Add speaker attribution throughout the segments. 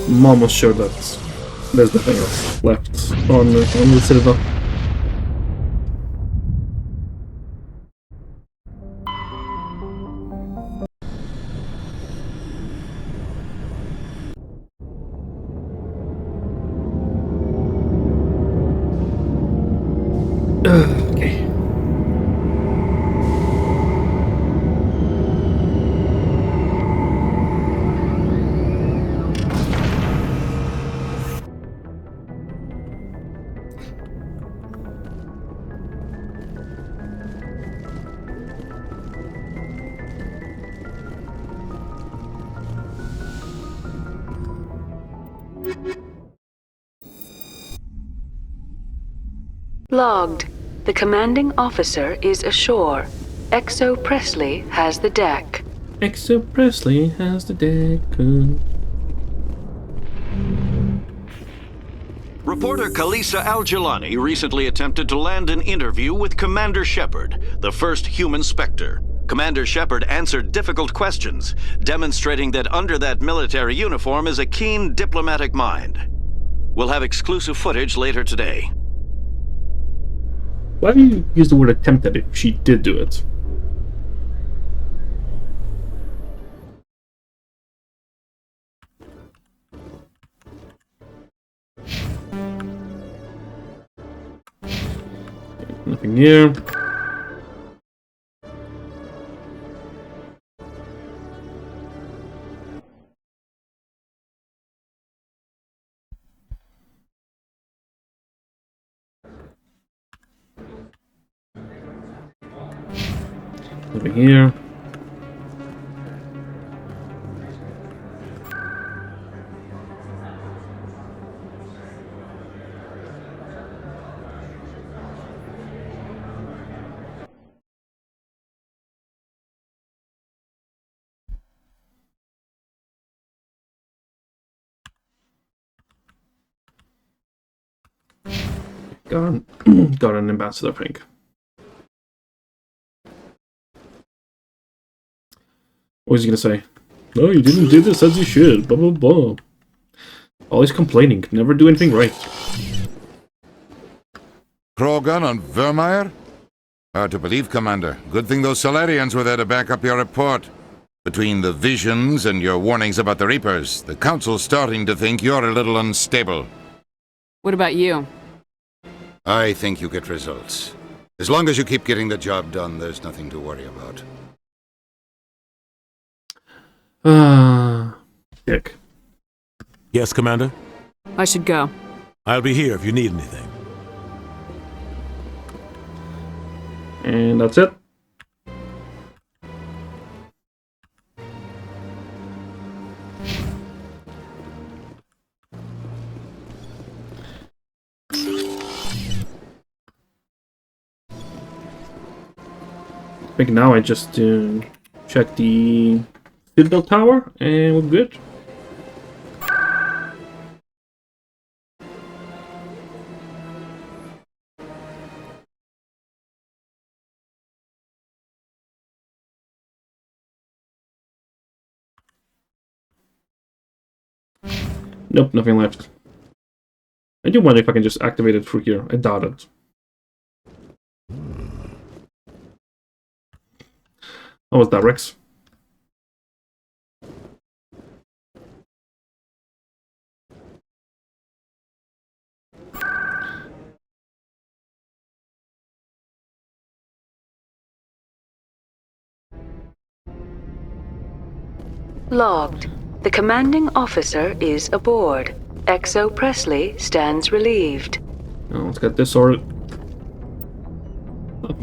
Speaker 1: I'm almost sure that there's nothing else left on the Citadel. Okay.
Speaker 2: Logged. The commanding officer is ashore. Exo Presley has the deck.
Speaker 1: Exo Presley has the deck.
Speaker 3: Reporter Kalisa Al-Jilani recently attempted to land an interview with Commander Shepard, the first human Spectre. Commander Shepard answered difficult questions, demonstrating that under that military uniform is a keen diplomatic mind. We'll have exclusive footage later today.
Speaker 1: Why do you use the word attempted if she did do it? Nothing here. Nothing here. Got an ambassador, I think. What was he gonna say? No, you didn't do this as you should. Blah blah blah. Always complaining. Never do anything right.
Speaker 4: Krogan on Vermeer? Hard to believe, Commander. Good thing those Solarians were there to back up your report. Between the visions and your warnings about the Reapers, the Council's starting to think you're a little unstable.
Speaker 5: What about you?
Speaker 4: I think you get results. As long as you keep getting the job done, there's nothing to worry about.
Speaker 1: Dick.
Speaker 6: Yes, Commander?
Speaker 5: I should go.
Speaker 6: I'll be here if you need anything.
Speaker 1: And that's it. I think now I just check the Citadel Tower and we're good. Nope, nothing left. I do wonder if I can just activate it through here. I doubt it. How was that, Rex?
Speaker 2: Logged. The commanding officer is aboard. Exo Presley stands relieved.
Speaker 1: Now let's get this sorted.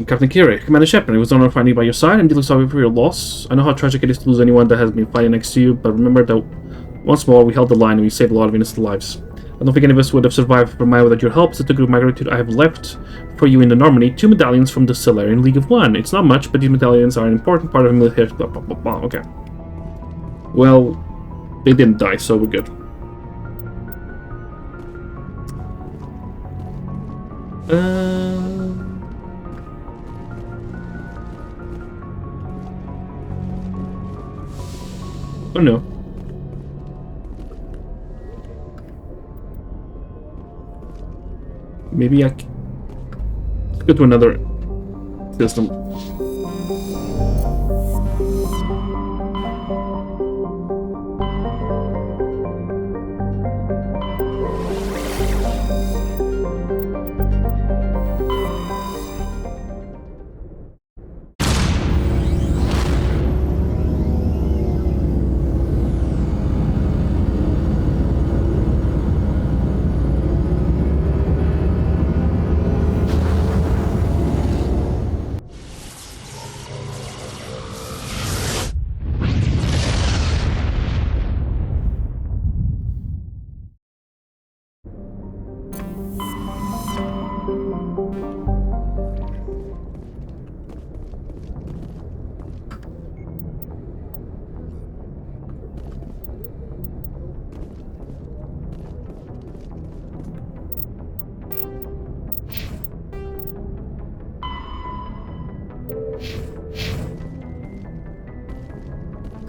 Speaker 1: Captain Kiri, Commander Shepard, it was an honor finding you by your side. I'm deeply sorry for your loss. I know how tragic it is to lose anyone that has been fighting next to you, but remember that once more we held the line and we saved a lot of innocent lives. I don't think any of us would have survived Vermeer without your help, so to give my gratitude, I have left for you in the Normandy 2 medallions from the Solarian League of One. It's not much, but these medallions are an important part of the military. Blah, blah, blah, blah. Okay. Well, they didn't die, so we're good. Oh no. Maybe let's go to another system.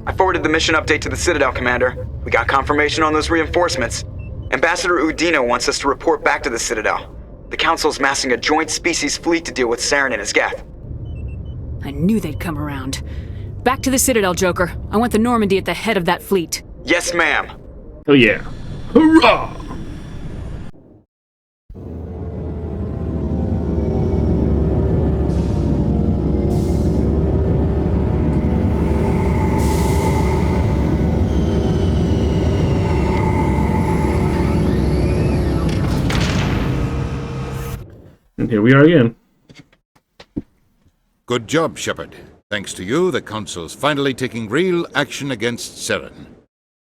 Speaker 7: I forwarded the mission update to the Citadel, Commander. We got confirmation on those reinforcements. Ambassador Udino wants us to report back to the Citadel. The Council's massing a joint species fleet to deal with Saren and his Geth.
Speaker 5: I knew they'd come around. Back to the Citadel, Joker. I want the Normandy at the head of that fleet.
Speaker 7: Yes, ma'am.
Speaker 1: Oh yeah. Hurrah! And here we are again.
Speaker 4: Good job, Shepard. Thanks to you, the Council's finally taking real action against Saren.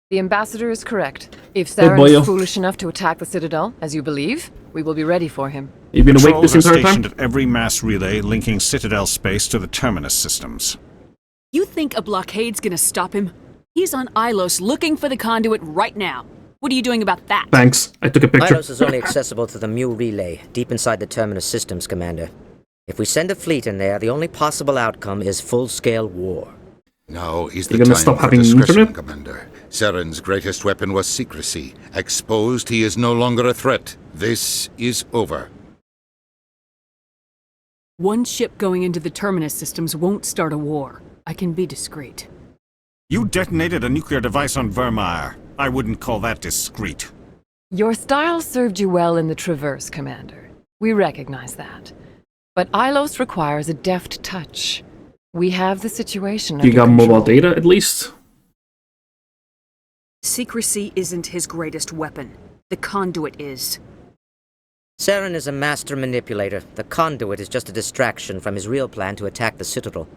Speaker 8: The Ambassador is correct. If
Speaker 1: Hey,
Speaker 8: Saren
Speaker 1: boyo.
Speaker 8: is foolish enough to attack the Citadel, as you believe, we will be ready for him.
Speaker 1: You've been awake this
Speaker 9: Patrols are
Speaker 1: entire time?
Speaker 9: stationed at every mass relay linking Citadel space to the Terminus systems.
Speaker 5: You think a blockade's gonna stop him? He's on Illos looking for the conduit right now. What are you doing about that?
Speaker 1: Thanks. I took a picture.
Speaker 10: Illos is only accessible to the Mu relay, deep inside the Terminus systems, Commander. If we send a fleet in there, the only possible outcome is full-scale war.
Speaker 4: Now is
Speaker 1: You're
Speaker 4: the
Speaker 1: gonna
Speaker 4: time
Speaker 1: stop
Speaker 4: for
Speaker 1: having
Speaker 4: discretion,
Speaker 1: internet?
Speaker 4: Commander. Saren's greatest weapon was secrecy. Exposed, he is no longer a threat. This is over.
Speaker 5: One ship going into the Terminus systems won't start a war. I can be discreet.
Speaker 9: You detonated a nuclear device on Vermeer. I wouldn't call that discreet.
Speaker 8: Your style served you well in the Traverse, Commander. We recognize that. But Illos requires a deft touch. We have the situation
Speaker 1: You
Speaker 8: under
Speaker 1: got
Speaker 8: control.
Speaker 1: mobile data at least?
Speaker 5: Secrecy isn't his greatest weapon. The conduit is.
Speaker 10: Saren is a master manipulator. The conduit is just a distraction from his real plan to attack the Citadel.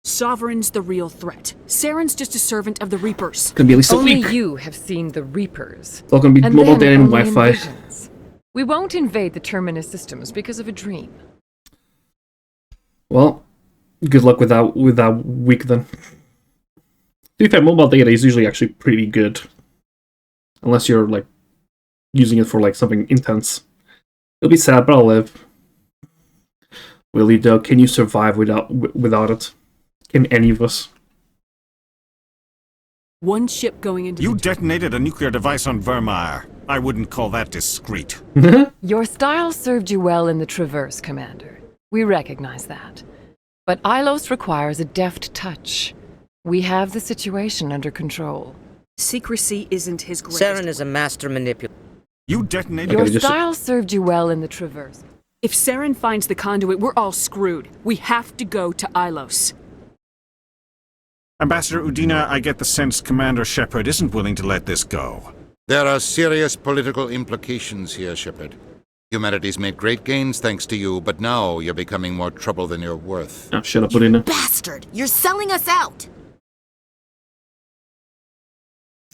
Speaker 5: Sovereign's the real threat. Saren's just a servant of the Reapers.
Speaker 1: Gonna be at least a
Speaker 8: Only
Speaker 1: week.
Speaker 8: you have seen the Reapers.
Speaker 1: It's all gonna be
Speaker 8: And
Speaker 1: mobile
Speaker 8: then
Speaker 1: data and
Speaker 8: only in
Speaker 1: Wi-Fi.
Speaker 8: visions. We won't invade the Terminus systems because of a dream.
Speaker 1: Well, good luck with that week then. To be fair, mobile data is usually actually pretty good. Unless you're like using it for like something intense. It'll be sad, but I'll live. Will you though? Can you survive without it? Can any of us?
Speaker 5: One ship going into
Speaker 9: You
Speaker 5: the
Speaker 9: detonated a nuclear device on Vermeer. I wouldn't call that discreet.
Speaker 8: Your style served you well in the Traverse, Commander. We recognize that. But Illos requires a deft touch. We have the situation under control.
Speaker 5: Secrecy isn't his greatest.
Speaker 10: Saren is a master manipulator.
Speaker 9: You detonated...
Speaker 8: Your
Speaker 1: just-
Speaker 8: style served you well in the Traverse.
Speaker 5: If Saren finds the conduit, we're all screwed. We have to go to Illos.
Speaker 9: Ambassador Udina, I get the sense Commander Shepard isn't willing to let this go.
Speaker 4: There are serious political implications here, Shepard. Humanity's made great gains thanks to you, but now you're becoming more trouble than you're worth.
Speaker 1: Oh, shut up, Udina.
Speaker 11: Bastard! You're selling us out!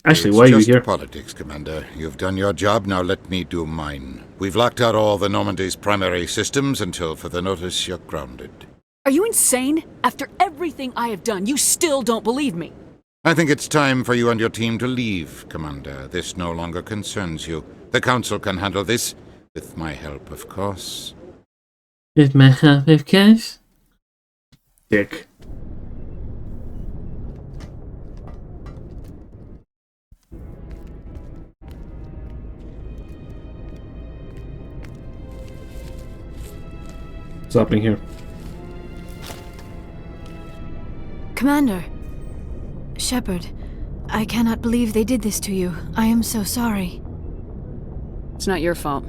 Speaker 1: Actually,
Speaker 4: It's
Speaker 1: why are you
Speaker 4: just
Speaker 1: here?
Speaker 4: politics, Commander. You've done your job, now let me do mine. We've locked out all the Normandy's primary systems until further notice you're grounded.
Speaker 5: Are you insane? After everything I have done, you still don't believe me.
Speaker 4: I think it's time for you and your team to leave, Commander. This no longer concerns you. The Council can handle this, with my help, of course.
Speaker 1: With my help, of course. Dick. What's happening here?
Speaker 12: Commander. Shepard, I cannot believe they did this to you. I am so sorry.
Speaker 5: It's not your fault.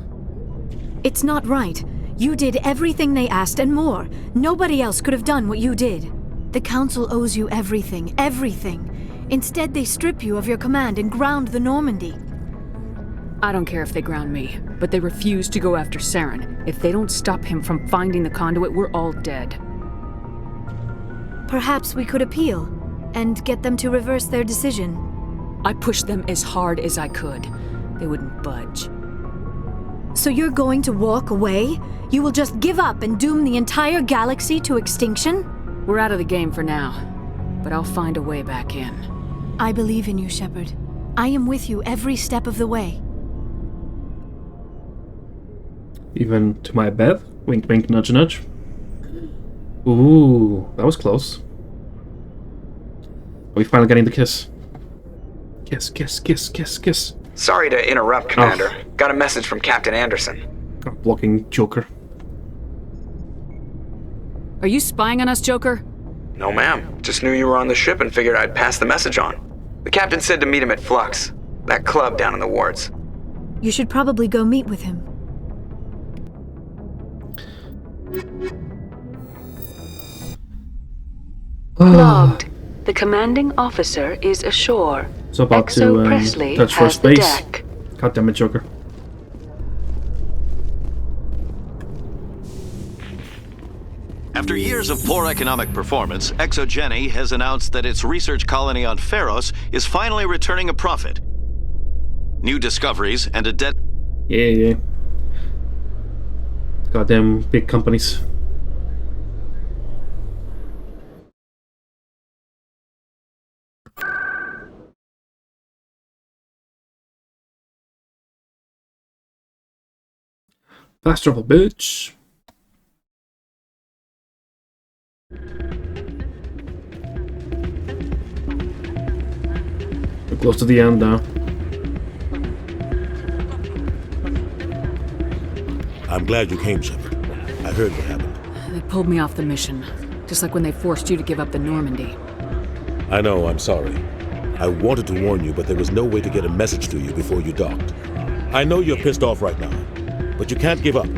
Speaker 12: It's not right. You did everything they asked and more. Nobody else could have done what you did. The Council owes you everything, everything. Instead, they strip you of your command and ground the Normandy.
Speaker 5: I don't care if they ground me, but they refuse to go after Saren. If they don't stop him from finding the conduit, we're all dead.
Speaker 12: Perhaps we could appeal and get them to reverse their decision.
Speaker 5: I pushed them as hard as I could. They wouldn't budge.
Speaker 12: So you're going to walk away? You will just give up and doom the entire galaxy to extinction?
Speaker 5: We're out of the game for now, but I'll find a way back in.
Speaker 12: I believe in you, Shepard. I am with you every step of the way.
Speaker 1: Even to my bed? Wink, wink, nudge, nudge. Ooh, that was close. Are we finally getting the kiss? Kiss, kiss, kiss, kiss, kiss.
Speaker 7: Sorry to interrupt, Commander. Got a message from Captain Anderson.
Speaker 1: Oh, blocking Joker.
Speaker 5: Are you spying on us, Joker?
Speaker 7: No, ma'am. Just knew you were on the ship and figured I'd pass the message on. The captain said to meet him at Flux, that club down in the wards.
Speaker 12: You should probably go meet with him.
Speaker 2: Logged. The commanding officer is ashore.
Speaker 1: So about
Speaker 2: Exo
Speaker 1: to
Speaker 2: Presley
Speaker 1: touch for
Speaker 2: has the
Speaker 1: space.
Speaker 2: deck.
Speaker 1: God damn it, Joker.
Speaker 3: After years of poor economic performance, ExoGeni has announced that its research colony on Pharos is finally returning a profit. New discoveries and a debt...
Speaker 1: Yeah. Goddamn big companies. Fast travel, bitch. We're close to the end now.
Speaker 6: I'm glad you came, Shepard. I heard what happened.
Speaker 5: They pulled me off the mission, just like when they forced you to give up the Normandy.
Speaker 6: I know, I'm sorry. I wanted to warn you, but there was no way to get a message to you before you docked. I know you're pissed off right now, but you can't give up.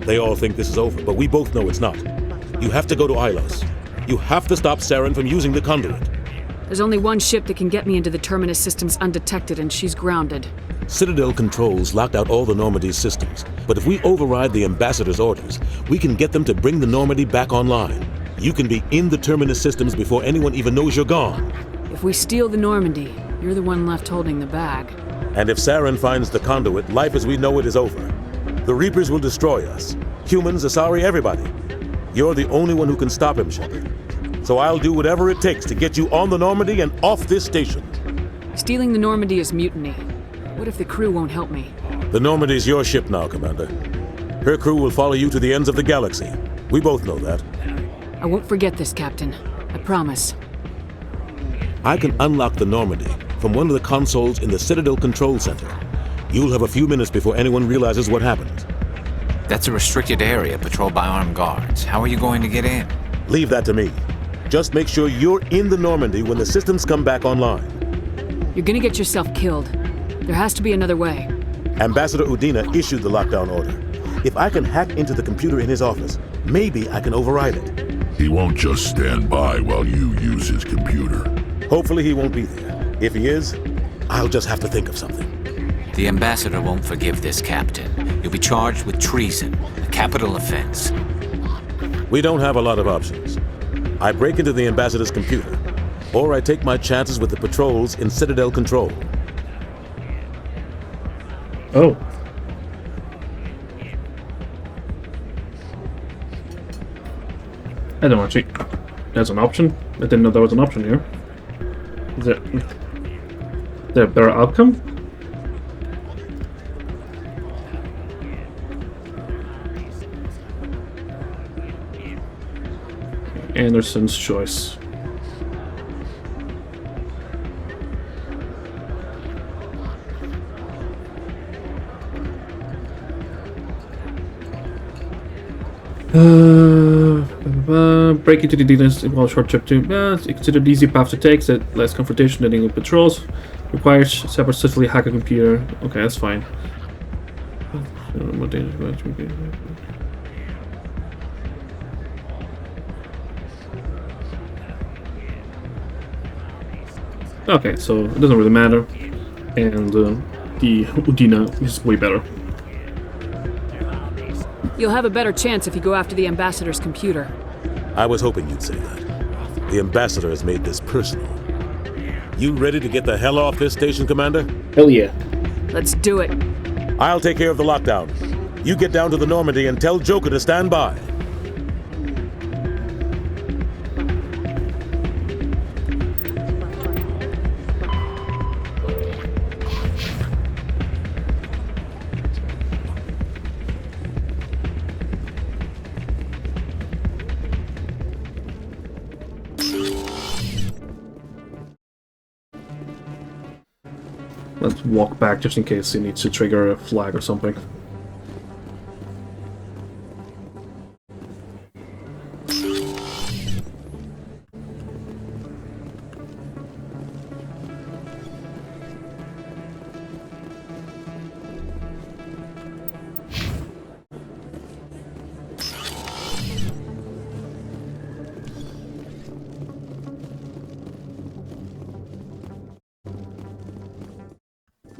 Speaker 6: They all think this is over, but we both know it's not. You have to go to Illos. You have to stop Saren from using the conduit.
Speaker 5: There's only one ship that can get me into the Terminus systems undetected, and she's grounded.
Speaker 6: Citadel controls locked out all the Normandy's systems, but if we override the Ambassador's orders, we can get them to bring the Normandy back online. You can be in the Terminus systems before anyone even knows you're gone.
Speaker 5: If we steal the Normandy, you're the one left holding the bag.
Speaker 6: And if Saren finds the conduit, life as we know it is over. The Reapers will destroy us. Humans, Asari, everybody. You're the only one who can stop him, Shepard. So I'll do whatever it takes to get you on the Normandy and off this station.
Speaker 5: Stealing the Normandy is mutiny. What if the crew won't help me?
Speaker 6: The Normandy's your ship now, Commander. Her crew will follow you to the ends of the galaxy. We both know that.
Speaker 5: I won't forget this, Captain. I promise.
Speaker 6: I can unlock the Normandy from one of the consoles in the Citadel Control Center. You'll have a few minutes before anyone realizes what happened.
Speaker 13: That's a restricted area patrolled by armed guards. How are you going to get in?
Speaker 6: Leave that to me. Just make sure you're in the Normandy when the systems come back online.
Speaker 5: You're gonna get yourself killed. There has to be another way.
Speaker 6: Ambassador Udina issued the lockdown order. If I can hack into the computer in his office, maybe I can override it.
Speaker 14: He won't just stand by while you use his computer.
Speaker 6: Hopefully he won't be there. If he is, I'll just have to think of something.
Speaker 13: The Ambassador won't forgive this, Captain. You'll be charged with treason, a capital offense.
Speaker 6: We don't have a lot of options. I break into the Ambassador's computer, or I take my chances with the patrols in Citadel Control.
Speaker 1: Oh. I don't want to. There's an option. I didn't know there was an option here. Is there a better outcome? Anderson's choice. Break into the dealers involves short trip to it's considered easy path to take, so less confrontation than in patrols. Requires separate successfully hack a computer. Okay, that's fine. Okay, so it doesn't really matter, and the Udina is way better.
Speaker 5: You'll have a better chance if you go after the Ambassador's computer.
Speaker 6: I was hoping you'd say that. The Ambassador has made this personal. You ready to get the hell off this station, Commander?
Speaker 1: Hell yeah.
Speaker 5: Let's do it.
Speaker 6: I'll take care of the lockdown. You get down to the Normandy and tell Joker to stand by.
Speaker 1: Let's walk back just in case he needs to trigger a flag or something.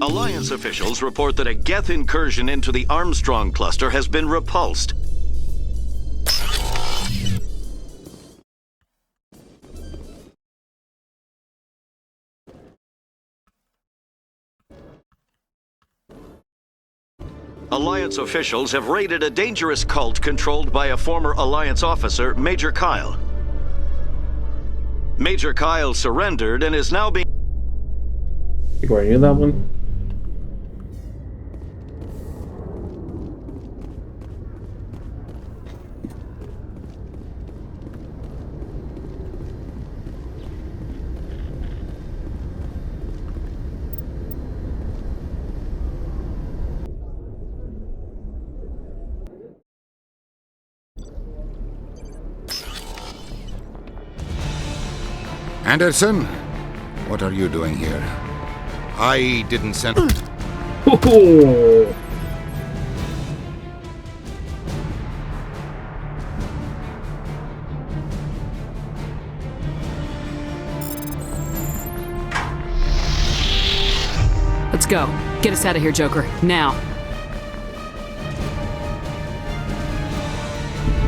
Speaker 3: Alliance officials report that a Geth incursion into the Armstrong cluster has been repulsed. Alliance officials have raided a dangerous cult controlled by a former Alliance officer, Major Kyle. Major Kyle surrendered and is now being...
Speaker 1: You already knew that one?
Speaker 4: Anderson, what are you doing here? I didn't send...
Speaker 5: Let's go. Get us out of here, Joker. Now.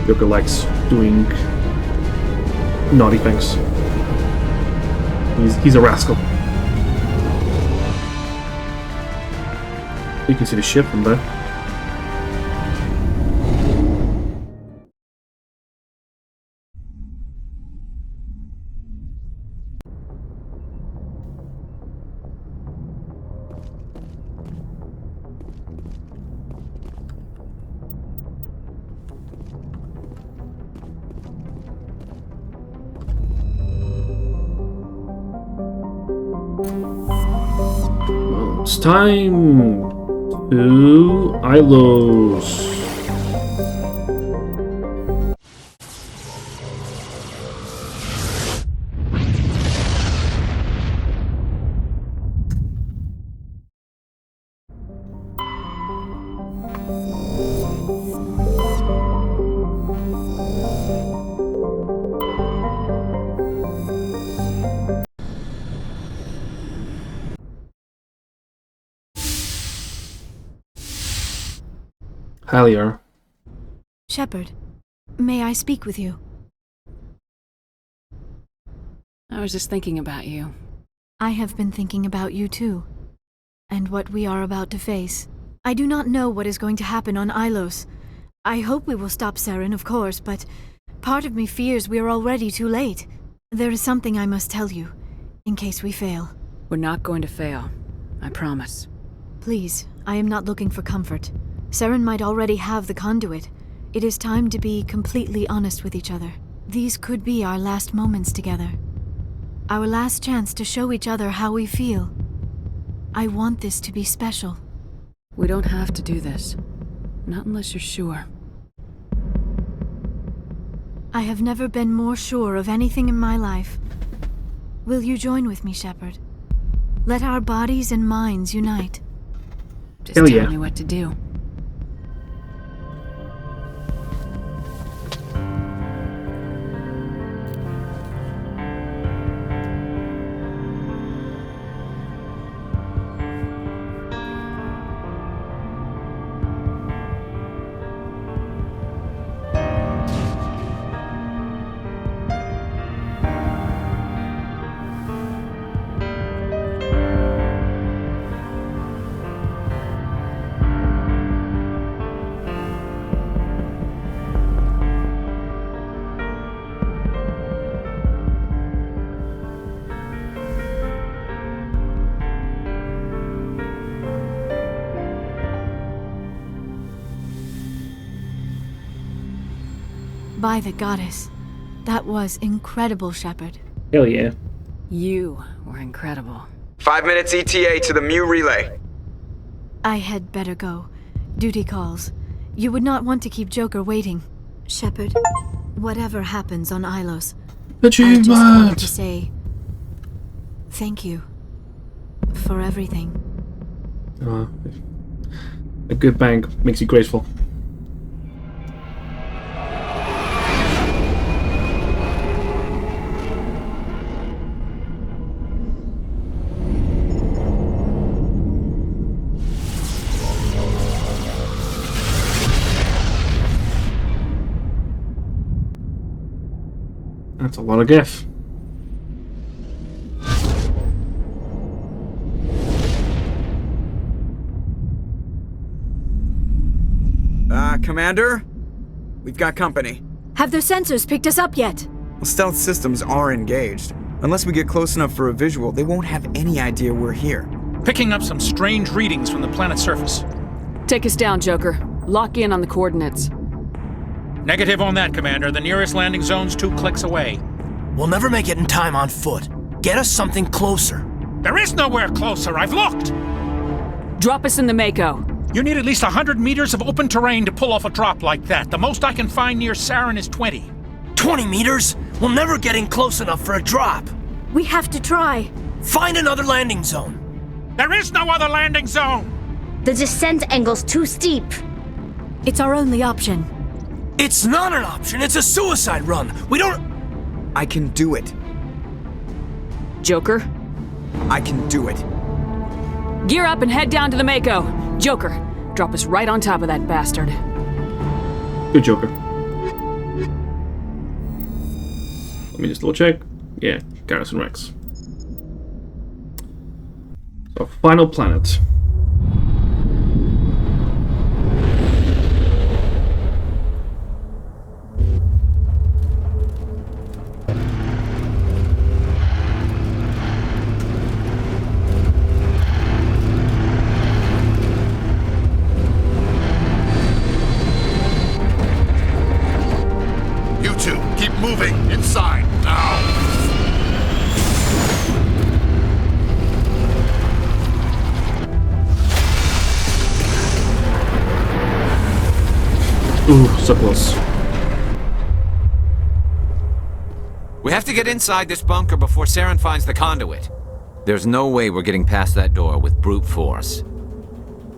Speaker 1: Joker likes doing naughty things. He's a rascal. You can see the ship from there. Well, it's time to Illos. Hallier.
Speaker 12: Shepard, may I speak with you?
Speaker 5: I was just thinking about you.
Speaker 12: I have been thinking about you too, and what we are about to face. I do not know what is going to happen on Illos. I hope we will stop Saren, of course, but part of me fears we are already too late. There is something I must tell you, in case we fail.
Speaker 5: We're not going to fail. I promise.
Speaker 12: Please, I am not looking for comfort. Saren might already have the conduit. It is time to be completely honest with each other. These could be our last moments together. Our last chance to show each other how we feel. I want this to be special.
Speaker 5: We don't have to do this. Not unless you're sure.
Speaker 12: I have never been more sure of anything in my life. Will you join with me, Shepard? Let our bodies and minds unite.
Speaker 5: Just tell me what to do.
Speaker 12: By the goddess. That was incredible, Shepard.
Speaker 1: Hell yeah.
Speaker 5: You were incredible.
Speaker 7: 5 minutes ETA to the Mu relay.
Speaker 12: I had better go. Duty calls. You would not want to keep Joker waiting. Shepard, whatever happens on Illos, I just wanted to say thank you for everything.
Speaker 1: A good bang makes you graceful. That's a lot of GIF.
Speaker 7: Commander? We've got company.
Speaker 12: Have their sensors picked us up yet?
Speaker 7: Well, stealth systems are engaged. Unless we get close enough for a visual, they won't have any idea we're here.
Speaker 15: Picking up some strange readings from the planet's surface.
Speaker 5: Take us down, Joker. Lock in on the coordinates.
Speaker 15: Negative on that, Commander. The nearest landing zone's 2 clicks away.
Speaker 16: We'll never make it in time on foot. Get us something closer.
Speaker 15: There is nowhere closer. I've looked.
Speaker 5: Drop us in the Mako.
Speaker 15: You need at least 100 meters of open terrain to pull off a drop like that. The most I can find near Saren is 20.
Speaker 16: 20 meters? We'll never get in close enough for a drop.
Speaker 12: We have to try.
Speaker 16: Find another landing zone.
Speaker 15: There is no other landing zone.
Speaker 11: The descent angle's too steep.
Speaker 12: It's our only option.
Speaker 16: It's not an option. It's a suicide run. We don't...
Speaker 7: I can do it.
Speaker 5: Joker?
Speaker 7: I can do it.
Speaker 5: Gear up and head down to the Mako. Joker, drop us right on top of that bastard.
Speaker 1: Good Joker. Let me just double check. Yeah, Garrison Rex. So, final planet.
Speaker 14: Moving inside now.
Speaker 1: Ooh, so close.
Speaker 13: We have to get inside this bunker before Saren finds the conduit. There's no way we're getting past that door with brute force.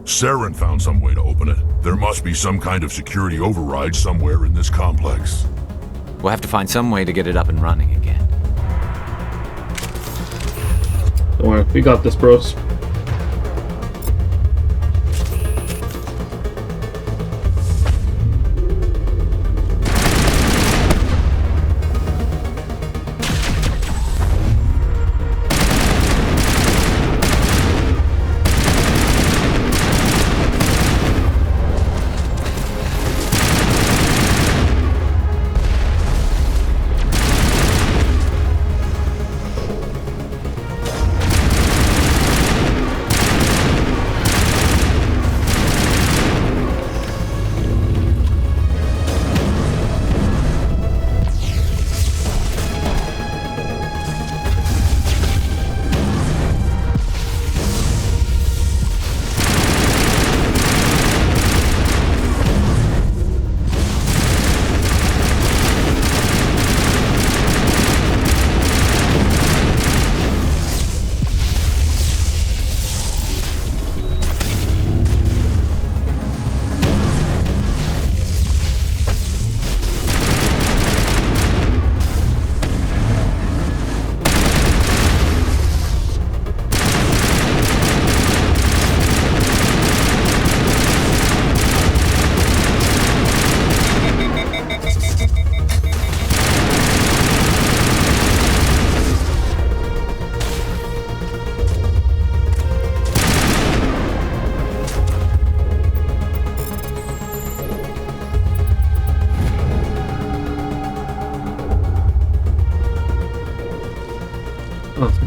Speaker 14: Saren found some way to open it. There must be some kind of security override somewhere in this complex.
Speaker 13: We'll have to find some way to get it up and running again.
Speaker 1: Don't worry, we got this, bros.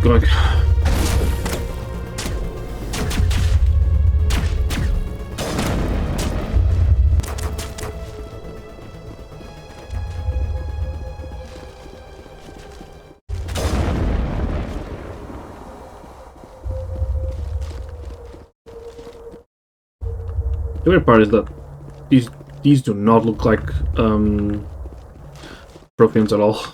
Speaker 1: going. The weird part is that these do not look like Protheans at all.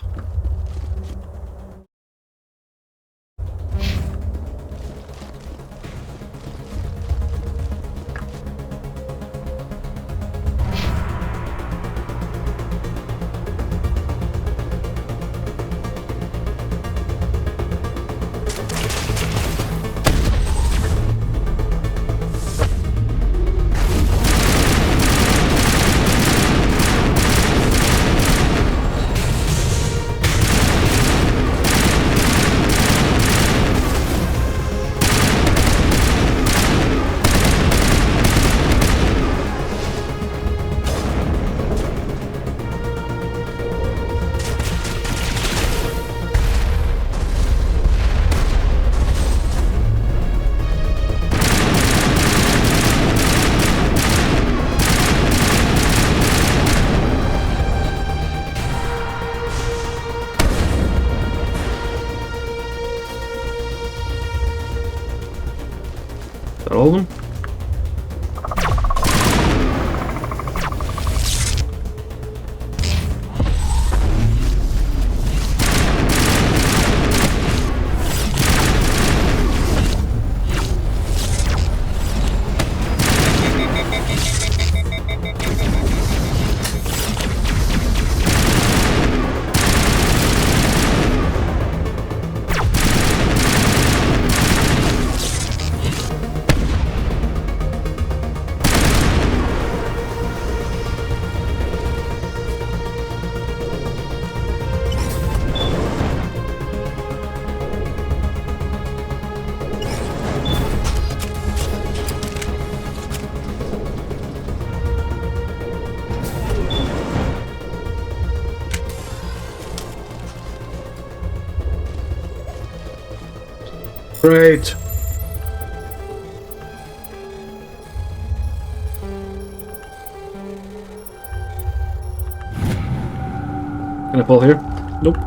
Speaker 1: Is that all of them? Great. Can I pull here? Nope.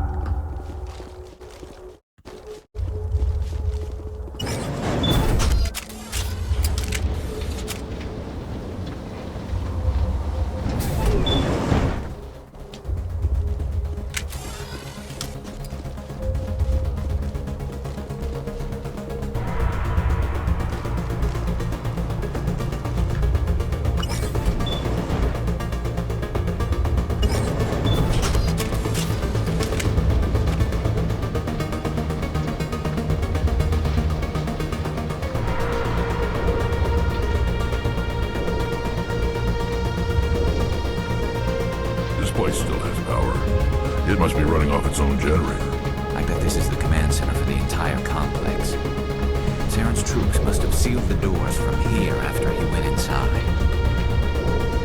Speaker 14: This place still has power. It must be running off its own generator.
Speaker 13: I bet this is the command center for the entire complex. Saren's troops must have sealed the doors from here after he went inside.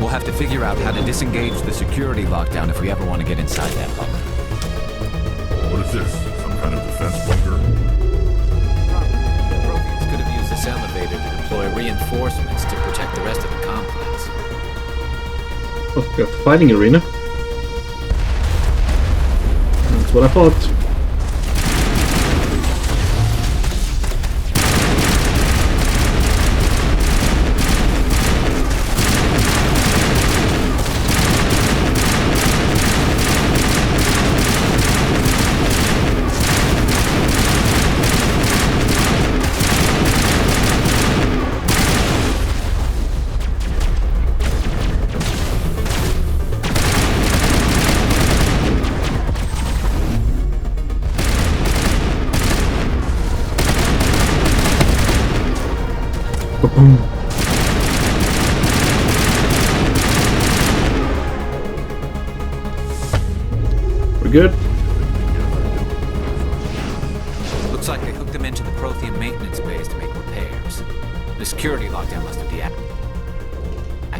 Speaker 13: We'll have to figure out how to disengage the security lockdown if we ever want to get inside that bunker.
Speaker 14: What is this? Some kind of defense bunker?
Speaker 13: The Protheans could have used this elevator to deploy reinforcements to protect the rest of the complex.
Speaker 1: Oh, we got the fighting arena. That's what I thought. We're good.
Speaker 13: Looks like they hooked them into the Prothean maintenance base to make repairs. The security lockdown must have deactivated them.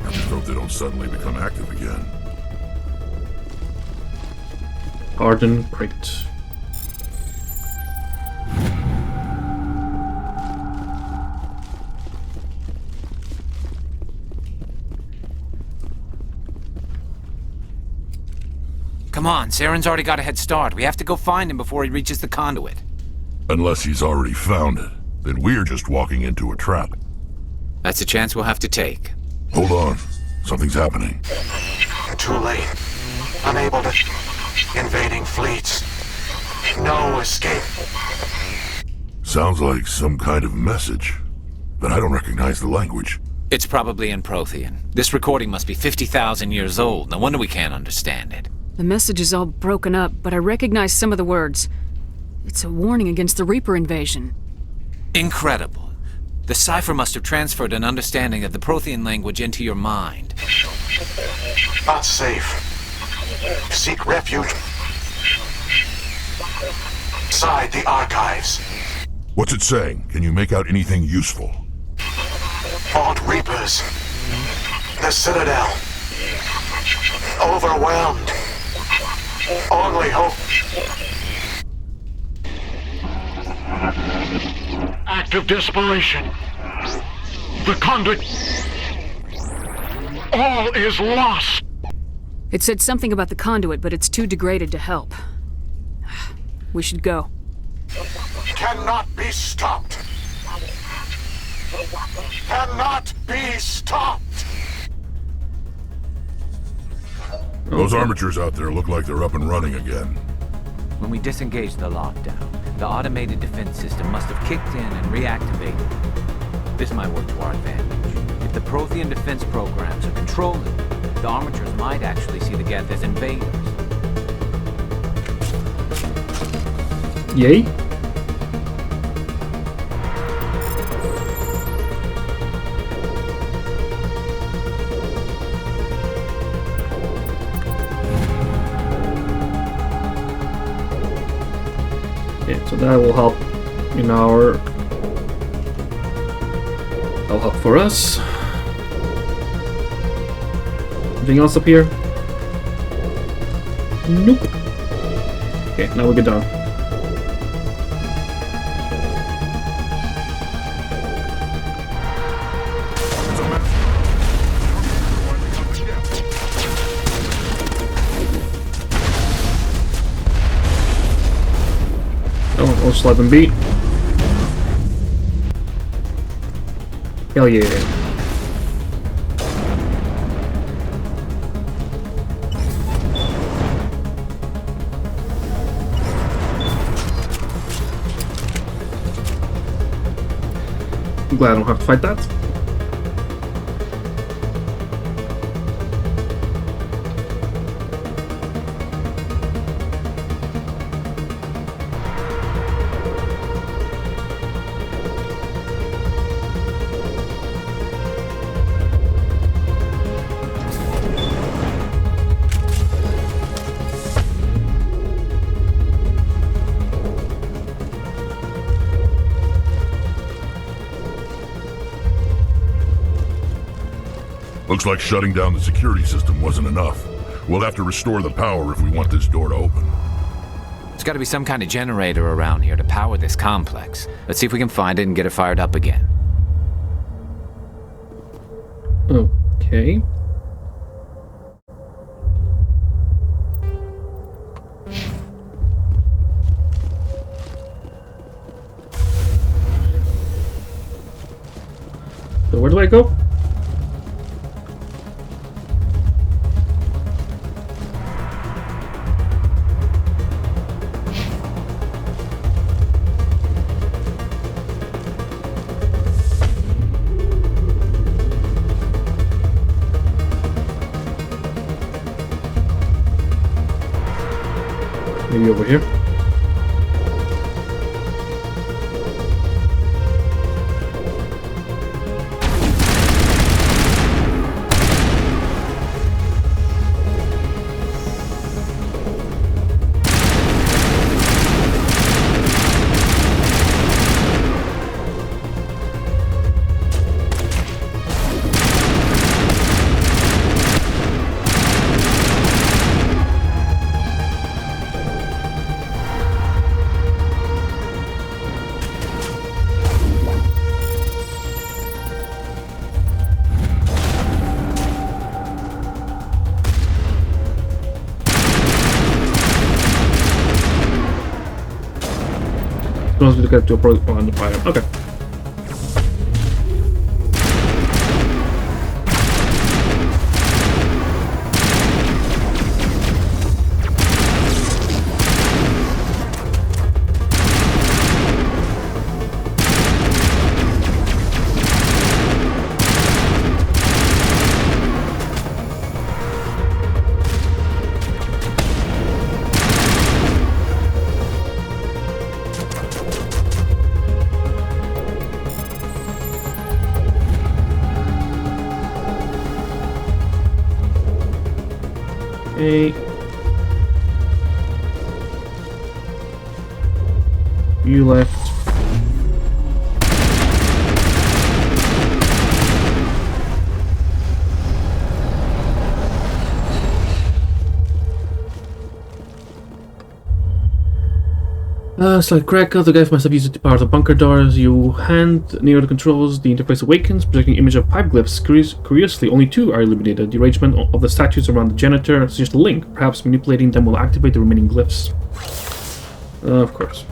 Speaker 14: I just hope they don't suddenly become active again.
Speaker 1: Hardened crate.
Speaker 13: Come on, Saren's already got a head start. We have to go find him before he reaches the conduit.
Speaker 14: Unless he's already found it, then we're just walking into a trap.
Speaker 13: That's a chance we'll have to take.
Speaker 14: Hold on. Something's happening.
Speaker 17: Too late. Unable to... Invading fleets. No escape.
Speaker 14: Sounds like some kind of message, but I don't recognize the language.
Speaker 13: It's probably in Prothean. This recording must be 50,000 years old. No wonder we can't understand it.
Speaker 5: The message is all broken up, but I recognize some of the words. It's a warning against the Reaper invasion.
Speaker 13: Incredible. The cipher must have transferred an understanding of the Prothean language into your mind.
Speaker 17: Not safe. Seek refuge. Inside the archives.
Speaker 14: What's it saying? Can you make out anything useful?
Speaker 17: Fought Reapers. The Citadel. Overwhelmed. Only hope. Act of desperation. The conduit. All is lost.
Speaker 5: It said something about the conduit, but it's too degraded to help. We should go.
Speaker 17: Cannot be stopped. Cannot be stopped.
Speaker 14: Those armatures out there look like they're up and running again.
Speaker 13: When we disengaged the lockdown, the automated defense system must have kicked in and reactivated. This might work to our advantage. If the Prothean defense programs are controlling, the armatures might actually see the Geth as invaders.
Speaker 1: Yay? Okay, so that will help in our... That'll help for us. Anything else up here? Nope. Okay, now we get down. Oh, we'll just let them beat. Hell yeah. I'm glad I don't have to fight that.
Speaker 14: Looks like shutting down the security system wasn't enough. We'll have to restore the power if we want this door to open.
Speaker 13: There's gotta be some kind of generator around here to power this complex. Let's see if we can find it and get it fired up again.
Speaker 1: Okay. So where do I go? Maybe over here. must be to get to a product on the fire. Okay. You left. Slight crack. The guy must have used it to power the bunker doors. You hand near the controls. The interface awakens, projecting image of 5 glyphs. Curiously, only 2 are illuminated. The arrangement of the statues around the janitor suggests a link. Perhaps manipulating them will activate the remaining glyphs. Of course.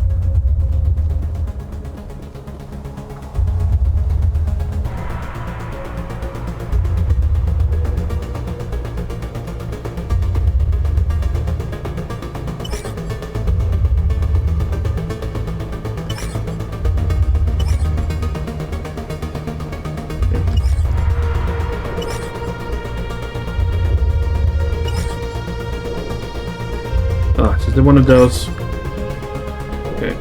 Speaker 1: Is there one of those? Okay.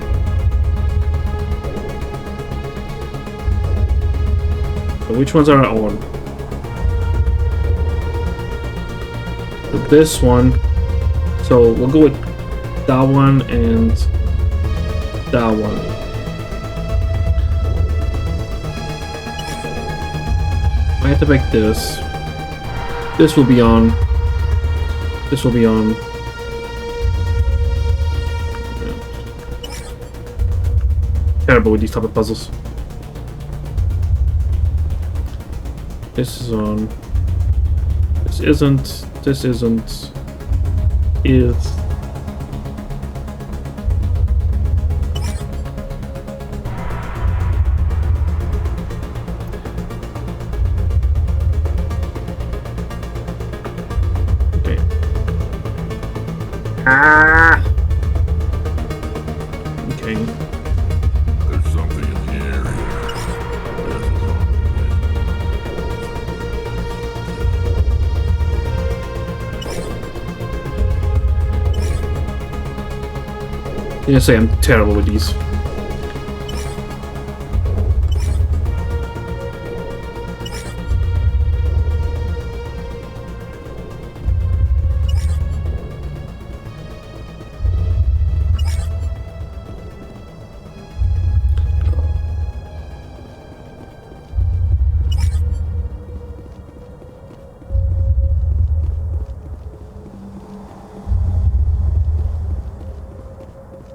Speaker 1: So which ones are on? So this one. So we'll go with that one and that one. I have to make this. This will be on. This will be on. Terrible with these type of puzzles. This is on. This isn't. This isn't. Is. Okay. Ah. Okay. I'm gonna say I'm terrible with these.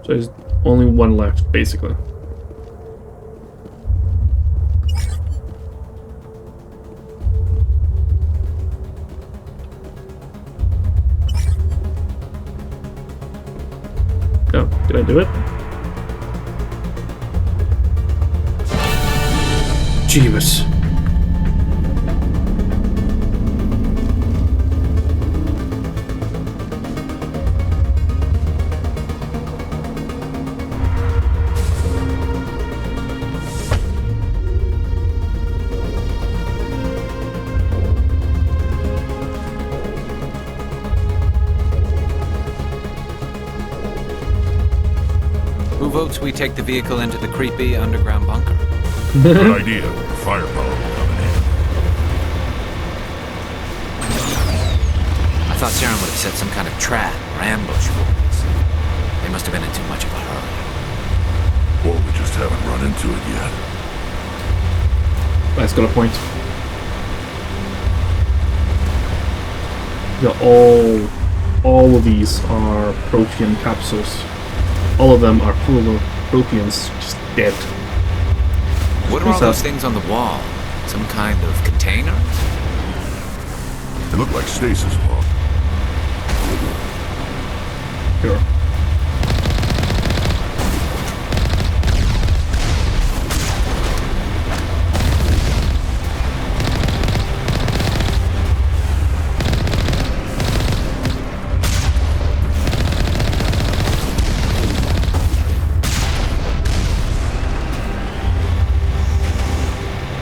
Speaker 1: So there's only one left, basically. Oh, did I do it? Jeebus.
Speaker 13: Who votes we take the vehicle into the creepy underground bunker?
Speaker 14: Good idea. Firepower will come in handy.
Speaker 13: I thought Saren would have set some kind of trap or ambush for us. They must have been in too much of a hurry.
Speaker 14: Or we just haven't run into it yet.
Speaker 1: That's got a point. Yeah, all of these are Protean capsules. All of them are full of Proteans, just dead.
Speaker 13: What are all those things on the wall? Some kind of container?
Speaker 14: They look like stasis pods.
Speaker 1: Sure.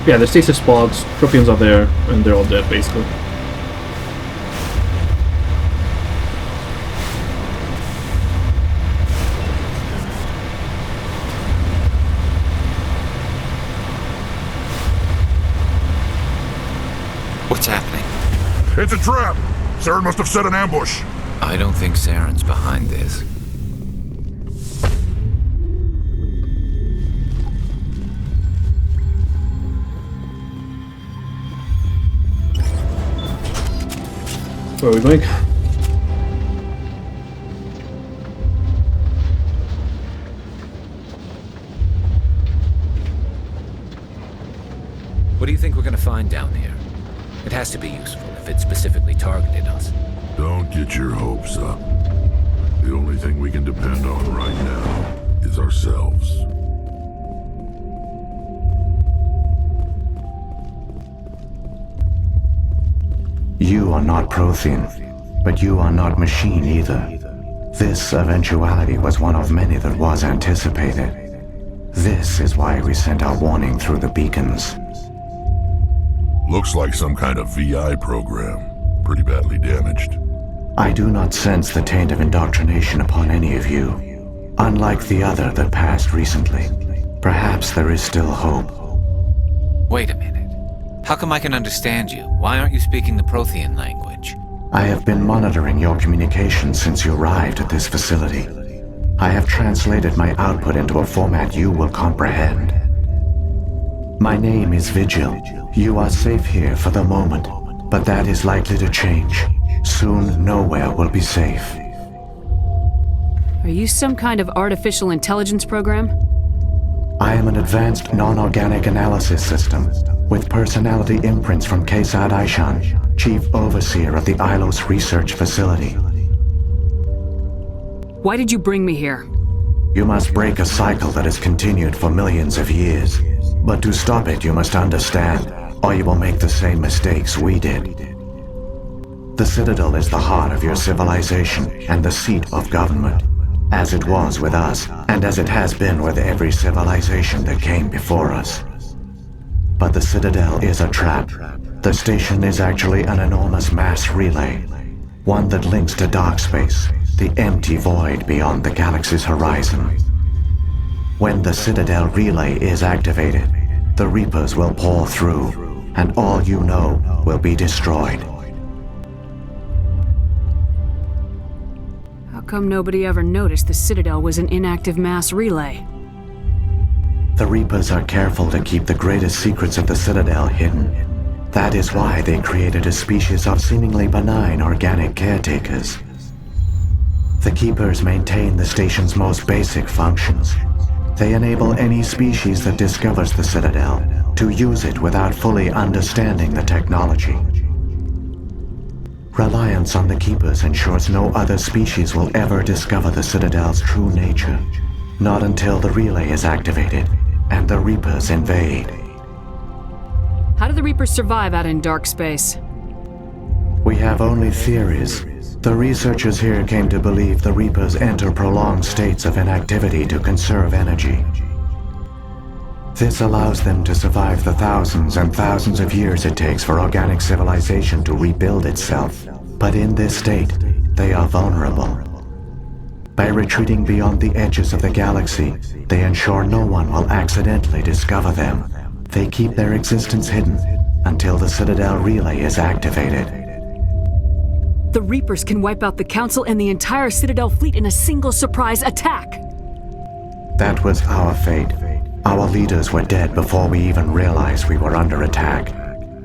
Speaker 1: Yeah, the stasis pods, Protheans are there, and they're all dead, basically.
Speaker 13: What's happening?
Speaker 14: It's a trap! Saren must have set an ambush.
Speaker 13: I don't think Saren's behind this.
Speaker 1: Where are we going?
Speaker 13: What do you think we're gonna find down here? It has to be useful if it specifically targeted us.
Speaker 14: Don't get your hopes up. The only thing we can depend on right now is ourselves.
Speaker 18: You are not Prothean, but you are not machine either. This eventuality was one of many that was anticipated. This is why we sent our warning through the beacons.
Speaker 14: Looks like some kind of VI program. Pretty badly damaged.
Speaker 18: I do not sense the taint of indoctrination upon any of you. Unlike the other that passed recently, perhaps there is still hope.
Speaker 13: Wait a minute. How come I can understand you? Why aren't you speaking the Prothean language?
Speaker 18: I have been monitoring your communications since you arrived at this facility. I have translated my output into a format you will comprehend. My name is Vigil. You are safe here for the moment, but that is likely to change. Soon, nowhere will be safe.
Speaker 5: Are you some kind of artificial intelligence program?
Speaker 18: I am an advanced non-organic analysis system, with personality imprints from Kesad Aishan, Chief Overseer of the Illos Research Facility.
Speaker 5: Why did you bring me here?
Speaker 18: You must break a cycle that has continued for millions of years. But to stop it, you must understand, or you will make the same mistakes we did. The Citadel is the heart of your civilization and the seat of government, as it was with us, and as it has been with every civilization that came before us. But the Citadel is a trap. The station is actually an enormous mass relay, one that links to dark space, the empty void beyond the galaxy's horizon. When the Citadel relay is activated, the Reapers will pour through, and all you know will be destroyed.
Speaker 5: How come nobody ever noticed the Citadel was an inactive mass relay?
Speaker 18: The Reapers are careful to keep the greatest secrets of the Citadel hidden. That is why they created a species of seemingly benign organic caretakers. The Keepers maintain the station's most basic functions. They enable any species that discovers the Citadel to use it without fully understanding the technology. Reliance on the Keepers ensures no other species will ever discover the Citadel's true nature. Not until the relay is activated and the Reapers invade.
Speaker 5: How do the Reapers survive out in dark space?
Speaker 18: We have only theories. The researchers here came to believe the Reapers enter prolonged states of inactivity to conserve energy. This allows them to survive the thousands and thousands of years it takes for organic civilization to rebuild itself. But in this state, they are vulnerable. By retreating beyond the edges of the galaxy, they ensure no one will accidentally discover them. They keep their existence hidden until the Citadel relay is activated.
Speaker 5: The Reapers can wipe out the Council and the entire Citadel fleet in a single surprise attack!
Speaker 18: That was our fate. Our leaders were dead before we even realized we were under attack.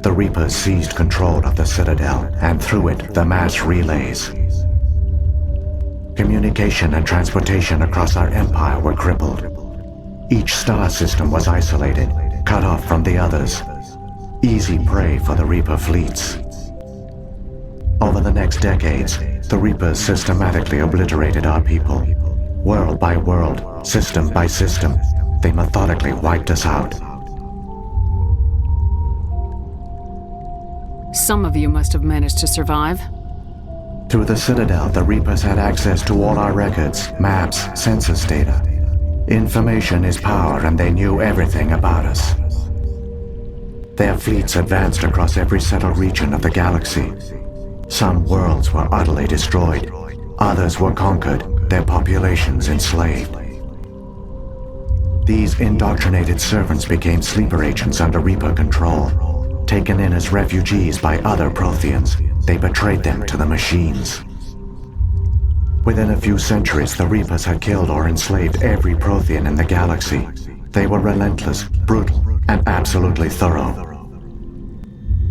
Speaker 18: The Reapers seized control of the Citadel, and through it, the mass relays. Communication and transportation across our empire were crippled. Each star system was isolated, cut off from the others. Easy prey for the Reaper fleets. Over the next decades, the Reapers systematically obliterated our people. World by world, system by system, they methodically wiped us out.
Speaker 5: Some of you must have managed to survive.
Speaker 18: Through the Citadel, the Reapers had access to all our records, maps, census data. Information is power, and they knew everything about us. Their fleets advanced across every settled region of the galaxy. Some worlds were utterly destroyed, others were conquered, their populations enslaved. These indoctrinated servants became sleeper agents under Reaper control. Taken in as refugees by other Protheans, they betrayed them to the machines. Within a few centuries, the Reapers had killed or enslaved every Prothean in the galaxy. They were relentless, brutal, and absolutely thorough.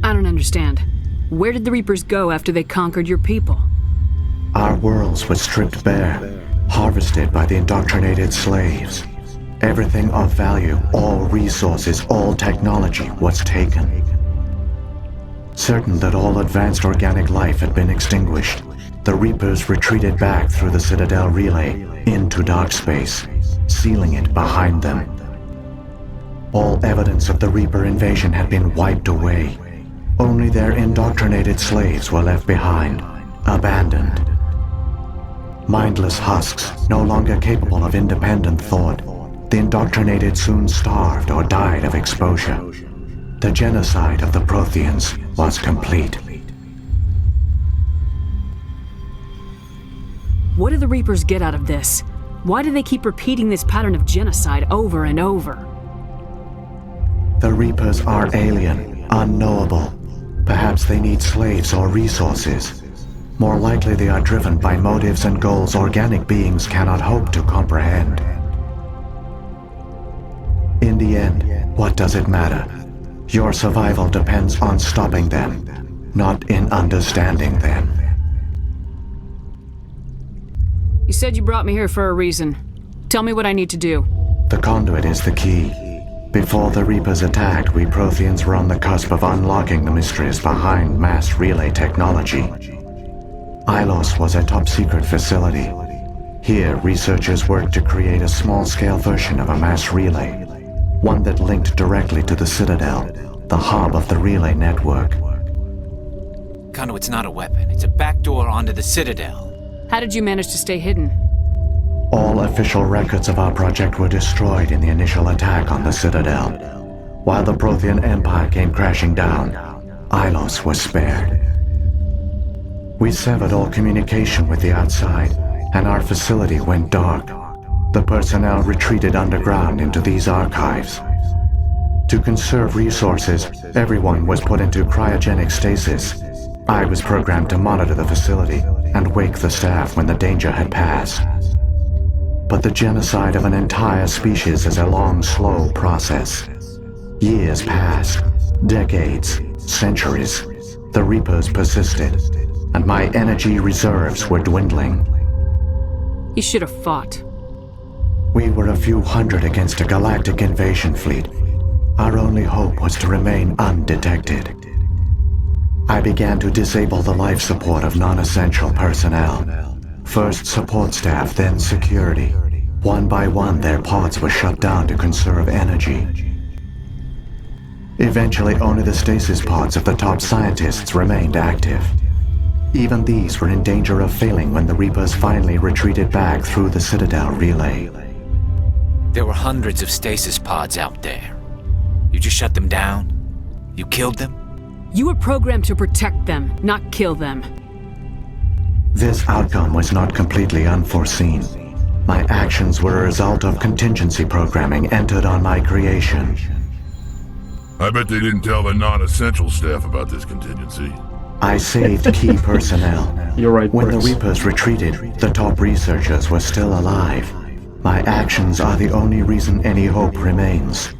Speaker 5: I don't understand. Where did the Reapers go after they conquered your people?
Speaker 18: Our worlds were stripped bare, harvested by the indoctrinated slaves. Everything of value, all resources, all technology was taken. Certain that all advanced organic life had been extinguished, the Reapers retreated back through the Citadel relay into dark space, sealing it behind them. All evidence of the Reaper invasion had been wiped away. Only their indoctrinated slaves were left behind, abandoned. Mindless husks, no longer capable of independent thought, the indoctrinated soon starved or died of exposure. The genocide of the Protheans was complete.
Speaker 5: What do the Reapers get out of this? Why do they keep repeating this pattern of genocide over and over?
Speaker 18: The Reapers are alien, unknowable. Perhaps they need slaves or resources. More likely they are driven by motives and goals organic beings cannot hope to comprehend. In the end, what does it matter? Your survival depends on stopping them, not in understanding them.
Speaker 5: You said you brought me here for a reason. Tell me what I need to do.
Speaker 18: The conduit is the key. Before the Reapers attacked, we Protheans were on the cusp of unlocking the mysteries behind mass relay technology. Illos was a top-secret facility. Here, researchers worked to create a small-scale version of a mass relay, one that linked directly to the Citadel, the hub of the relay network.
Speaker 13: Conduit's not a weapon. It's a backdoor onto the Citadel.
Speaker 5: How did you manage to stay hidden?
Speaker 18: All official records of our project were destroyed in the initial attack on the Citadel. While the Prothean Empire came crashing down, Illos was spared. We severed all communication with the outside, and our facility went dark. The personnel retreated underground into these archives. To conserve resources, everyone was put into cryogenic stasis. I was programmed to monitor the facility and wake the staff when the danger had passed. But the genocide of an entire species is a long, slow process. Years passed, decades, centuries. The Reapers persisted, and my energy reserves were dwindling.
Speaker 5: You should have fought.
Speaker 18: We were a few hundred against a galactic invasion fleet. Our only hope was to remain undetected. I began to disable the life support of non-essential personnel. First support staff, then security. One by one, their pods were shut down to conserve energy. Eventually, only the stasis pods of the top scientists remained active. Even these were in danger of failing when the Reapers finally retreated back through the Citadel relay.
Speaker 13: There were hundreds of stasis pods out there. You just shut them down? You killed them?
Speaker 5: You were programmed to protect them, not kill them.
Speaker 18: This outcome was not completely unforeseen. My actions were a result of contingency programming entered on my creation.
Speaker 14: I bet they didn't tell the non-essential staff about this contingency.
Speaker 18: I saved key personnel.
Speaker 1: You're right,
Speaker 18: When the
Speaker 1: Briggs.
Speaker 18: Reapers retreated, the top researchers were still alive. My actions are the only reason any hope remains.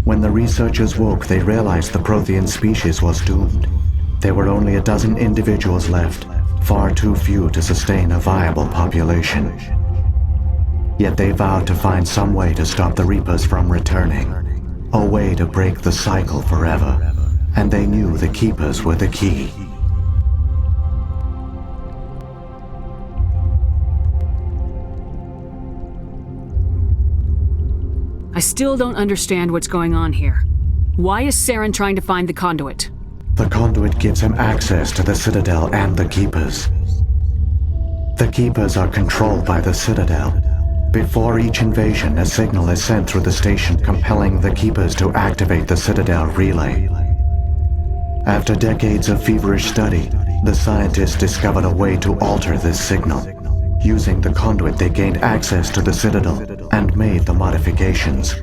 Speaker 18: When the researchers woke, they realized the Prothean species was doomed. There were only a dozen individuals left, far too few to sustain a viable population. Yet they vowed to find some way to stop the Reapers from returning, a way to break the cycle forever, and they knew the Keepers were the key.
Speaker 5: I still don't understand what's going on here. Why is Saren trying to find the conduit?
Speaker 18: The conduit gives him access to the Citadel and the Keepers. The Keepers are controlled by the Citadel. Before each invasion, a signal is sent through the station compelling the Keepers to activate the Citadel relay. After decades of feverish study, the scientists discovered a way to alter this signal. Using the conduit, they gained access to the Citadel and made the modifications.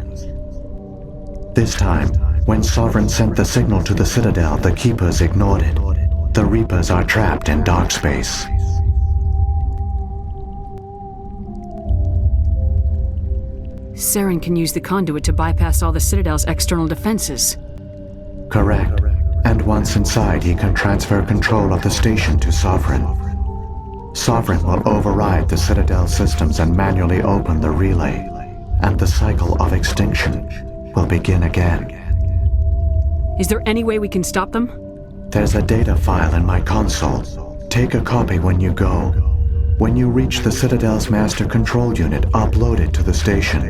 Speaker 18: This time, when Sovereign sent the signal to the Citadel, the Keepers ignored it. The Reapers are trapped in dark space.
Speaker 5: Saren can use the conduit to bypass all the Citadel's external defenses.
Speaker 18: Correct. And once inside, he can transfer control of the station to Sovereign. Sovereign will override the Citadel systems and manually open the relay, and the cycle of extinction will begin again.
Speaker 5: Is there any way we can stop them?
Speaker 18: There's a data file in my console. Take a copy when you go. When you reach the Citadel's master control unit, upload it to the station.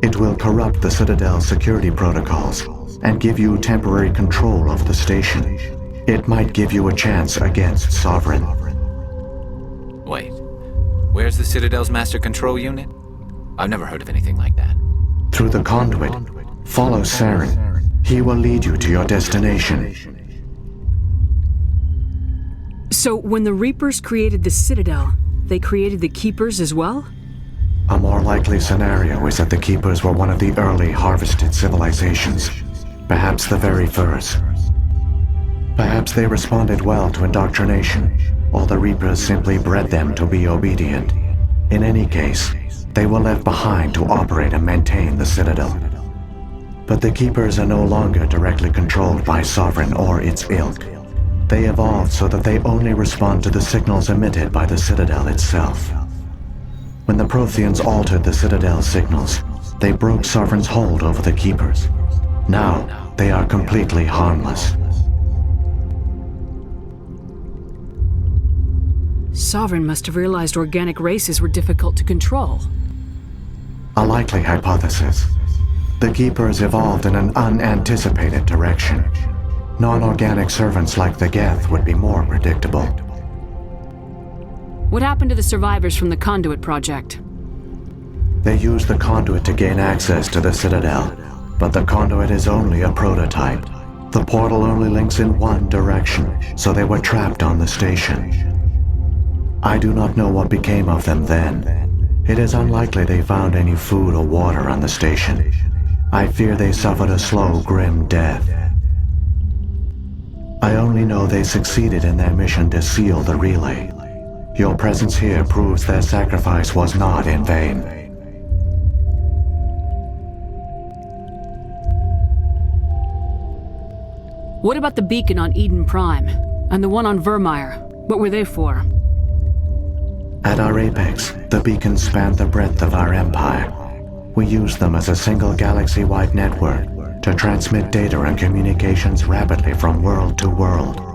Speaker 18: It will corrupt the Citadel's security protocols and give you temporary control of the station. It might give you a chance against Sovereign.
Speaker 13: Wait, where's the Citadel's master control unit? I've never heard of anything like that.
Speaker 18: Through the conduit, follow Saren. He will lead you to your destination.
Speaker 5: So, when the Reapers created the Citadel, they created the Keepers as well?
Speaker 18: A more likely scenario is that the Keepers were one of the early harvested civilizations. Perhaps the very first. Perhaps they responded well to indoctrination, or the Reapers simply bred them to be obedient. In any case, they were left behind to operate and maintain the Citadel. But the Keepers are no longer directly controlled by Sovereign or its ilk. They evolved so that they only respond to the signals emitted by the Citadel itself. When the Protheans altered the Citadel's signals, they broke Sovereign's hold over the Keepers. Now, they are completely harmless.
Speaker 5: Sovereign must have realized organic races were difficult to control.
Speaker 18: A likely hypothesis. The Keepers evolved in an unanticipated direction. Non-organic servants like the Geth would be more predictable.
Speaker 5: What happened to the survivors from the Conduit project?
Speaker 18: They used the conduit to gain access to the Citadel, but the conduit is only a prototype. The portal only links in one direction, so they were trapped on the station. I do not know what became of them then. It is unlikely they found any food or water on the station. I fear they suffered a slow, grim death. I only know they succeeded in their mission to seal the relay. Your presence here proves their sacrifice was not in vain.
Speaker 5: What about the beacon on Eden Prime? And the one on Vermeer? What were they for?
Speaker 18: At our apex, the beacons spanned the breadth of our empire. We used them as a single galaxy-wide network to transmit data and communications rapidly from world to world.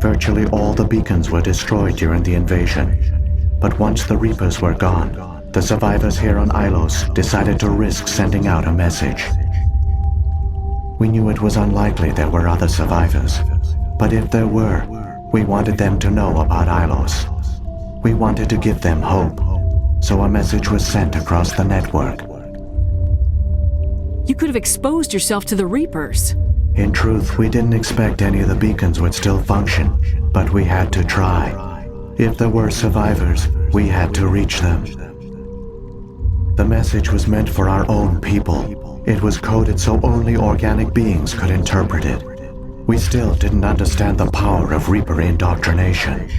Speaker 18: Virtually all the beacons were destroyed during the invasion, but once the Reapers were gone, the survivors here on Illos decided to risk sending out a message. We knew it was unlikely there were other survivors, but if there were, we wanted them to know about Illos. We wanted to give them hope, so a message was sent across the network.
Speaker 5: You could have exposed yourself to the Reapers.
Speaker 18: In truth, we didn't expect any of the beacons would still function, but we had to try. If there were survivors, we had to reach them. The message was meant for our own people. It was coded so only organic beings could interpret it. We still didn't understand the power of Reaper indoctrination.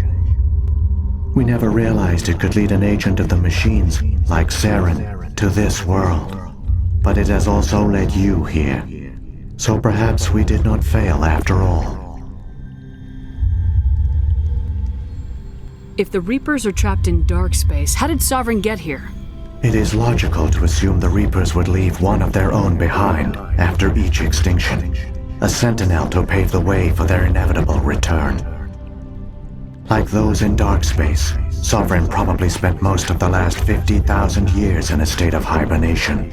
Speaker 18: We never realized it could lead an agent of the machines, like Saren, to this world. But it has also led you here. So perhaps we did not fail after all.
Speaker 5: If the Reapers are trapped in dark space, how did Sovereign get here?
Speaker 18: It is logical to assume the Reapers would leave one of their own behind after each extinction. A sentinel to pave the way for their inevitable return. Like those in dark space, Sovereign probably spent most of the last 50,000 years in a state of hibernation.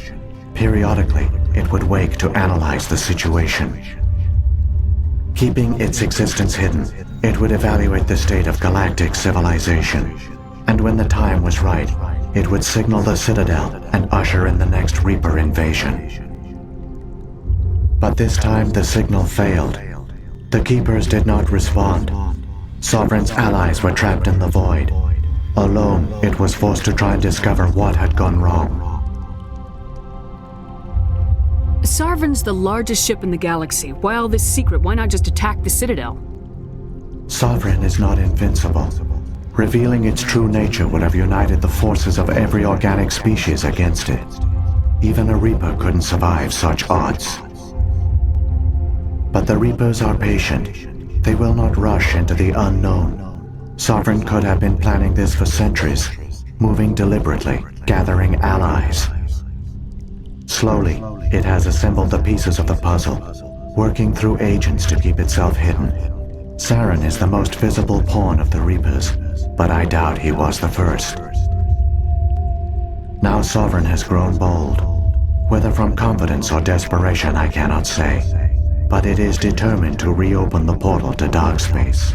Speaker 18: Periodically, it would wake to analyze the situation. Keeping its existence hidden, it would evaluate the state of galactic civilization. and when the time was right, it would signal the Citadel and usher in the next Reaper invasion. But this time the signal failed. The Keepers did not respond. Sovereign's allies were trapped in the void. Alone, it was forced to try and discover what had gone wrong.
Speaker 5: Sarvin's the largest ship in the galaxy. Why all this secret? Why not just attack the Citadel?
Speaker 18: Sovereign is not invincible. Revealing its true nature would have united the forces of every organic species against it. Even a Reaper couldn't survive such odds. But the Reapers are patient. They will not rush into the unknown. Sovereign could have been planning this for centuries, moving deliberately, gathering allies. Slowly, it has assembled the pieces of the puzzle, working through agents to keep itself hidden. Saren is the most visible pawn of the Reapers, but I doubt he was the first. Now Sovereign has grown bold. Whether from confidence or desperation, I cannot say. But it is determined to reopen the portal to dark space.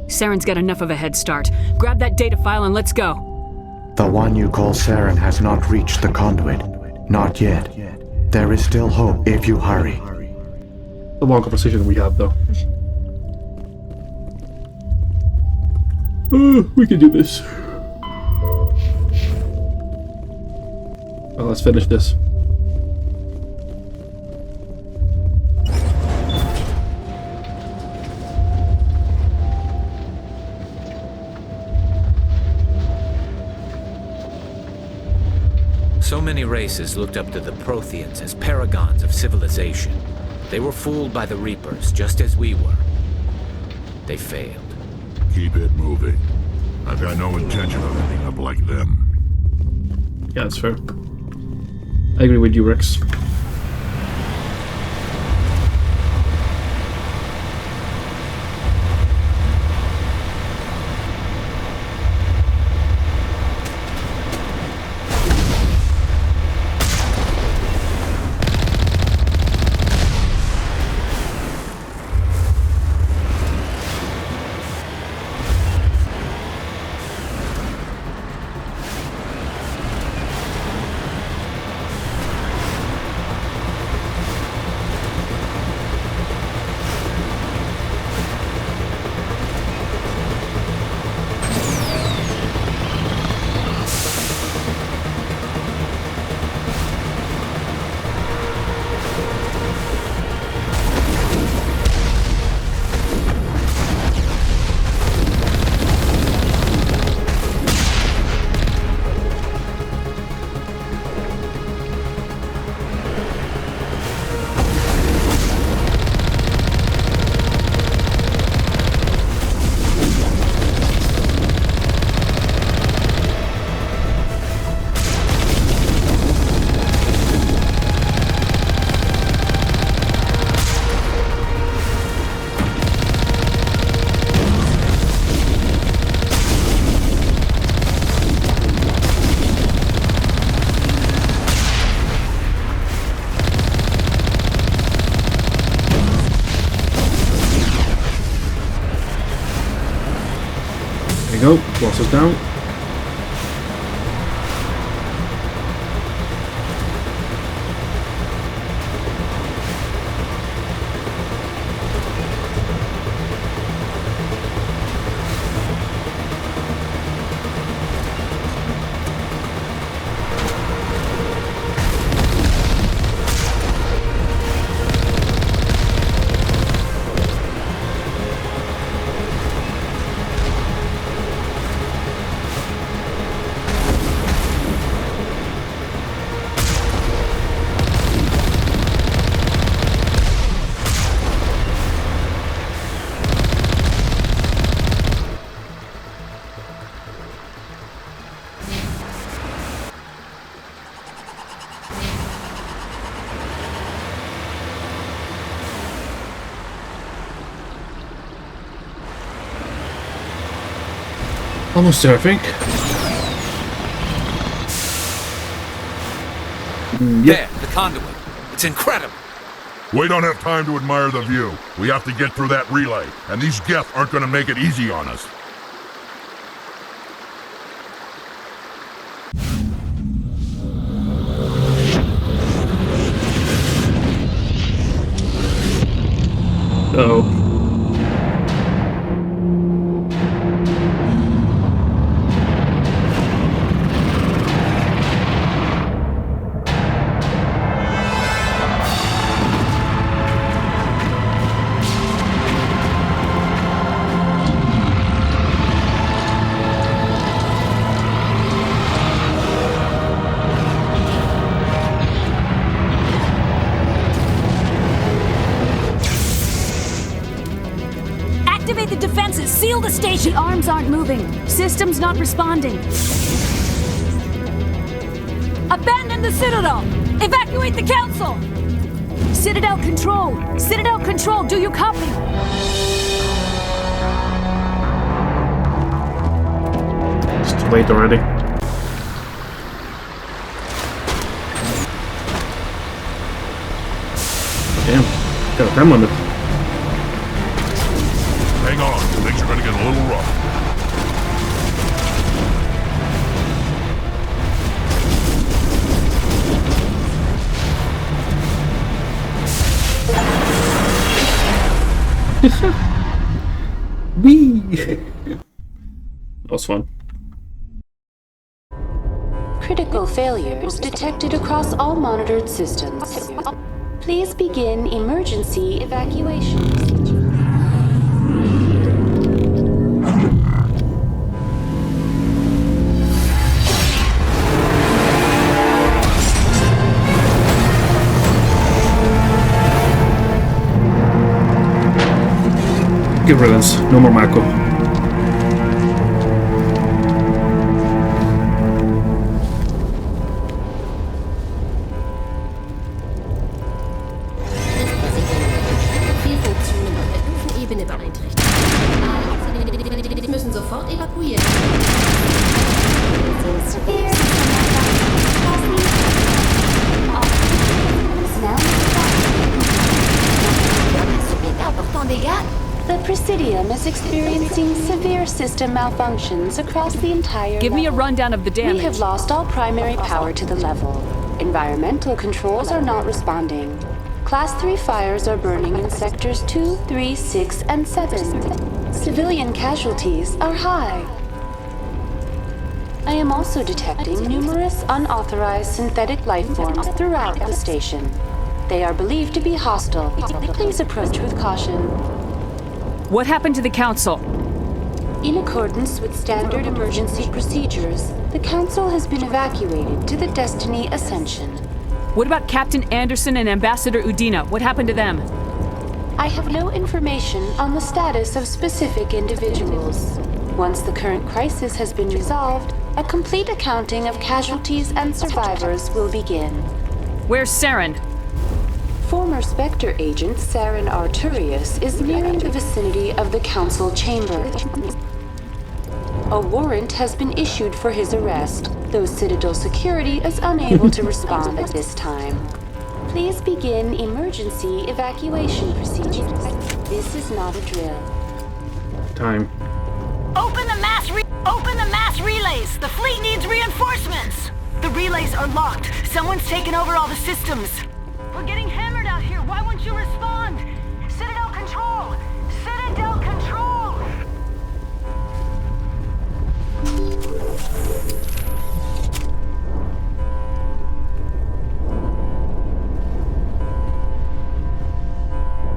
Speaker 5: Saren's got enough of a head start. Grab that data file and let's go.
Speaker 18: The one you call Saren has not reached the conduit. Not yet. There is still hope if you hurry.
Speaker 1: The long conversation we have, though. We can do this. Well, let's finish this.
Speaker 13: So many races looked up to the Protheans as paragons of civilization. They were fooled by the Reapers, just as we were. They failed.
Speaker 14: Keep it moving. I've got no intention of ending up like them.
Speaker 1: Yeah, that's fair. I agree with you, Rex. Go, boss is down. Almost there, I think.
Speaker 13: There, the conduit. It's incredible.
Speaker 14: We don't have time to admire the view. We have to get through that relay, and these Geth aren't gonna make it easy on us.
Speaker 1: Uh-oh.
Speaker 12: Activate the defenses! Seal the station! The arms aren't moving. Systems not responding. Abandon the Citadel! Evacuate the Council! Citadel Control! Citadel Control, do you copy?
Speaker 1: It's too late already. Damn, got a time on it.
Speaker 14: Hang on, things are gonna get a little rough.
Speaker 1: Whee! That was fun.
Speaker 2: Critical failures detected across all monitored systems. Please begin emergency evacuation procedure.
Speaker 1: Good riddance. No more Mako.
Speaker 19: Ebene beeinträchtigt. Wir müssen sofort evakuieren.
Speaker 2: The Presidium is experiencing severe system malfunctions across the entire
Speaker 5: Give me a
Speaker 2: level.
Speaker 5: rundown of the damage.
Speaker 2: We have lost all primary power to the level. Environmental controls are not responding. Class 3 fires are burning in sectors 2, 3, 6, and 7. Civilian casualties are high. I am also detecting numerous unauthorized synthetic life forms throughout the station. They are believed to be hostile. Please approach with caution.
Speaker 5: What happened to the Council?
Speaker 2: In accordance with standard emergency procedures, the Council has been evacuated to the Destiny Ascension.
Speaker 5: What about Captain Anderson and Ambassador Udina? What happened to them?
Speaker 2: I have no information on the status of specific individuals. Once the current crisis has been resolved, a complete accounting of casualties and survivors will begin.
Speaker 5: Where's Saren?
Speaker 2: Former Spectre agent Saren Arturius is nearing the vicinity of the Council chamber. A warrant has been issued for his arrest, though Citadel security is unable to respond at this time. Please begin emergency evacuation procedures. This is not a drill.
Speaker 1: Time.
Speaker 20: Open the mass relays! The fleet needs reinforcements! The relays are locked. Someone's taken over all the systems. We're getting hammered out here. Why won't you respond? Citadel Control! Citadel Control!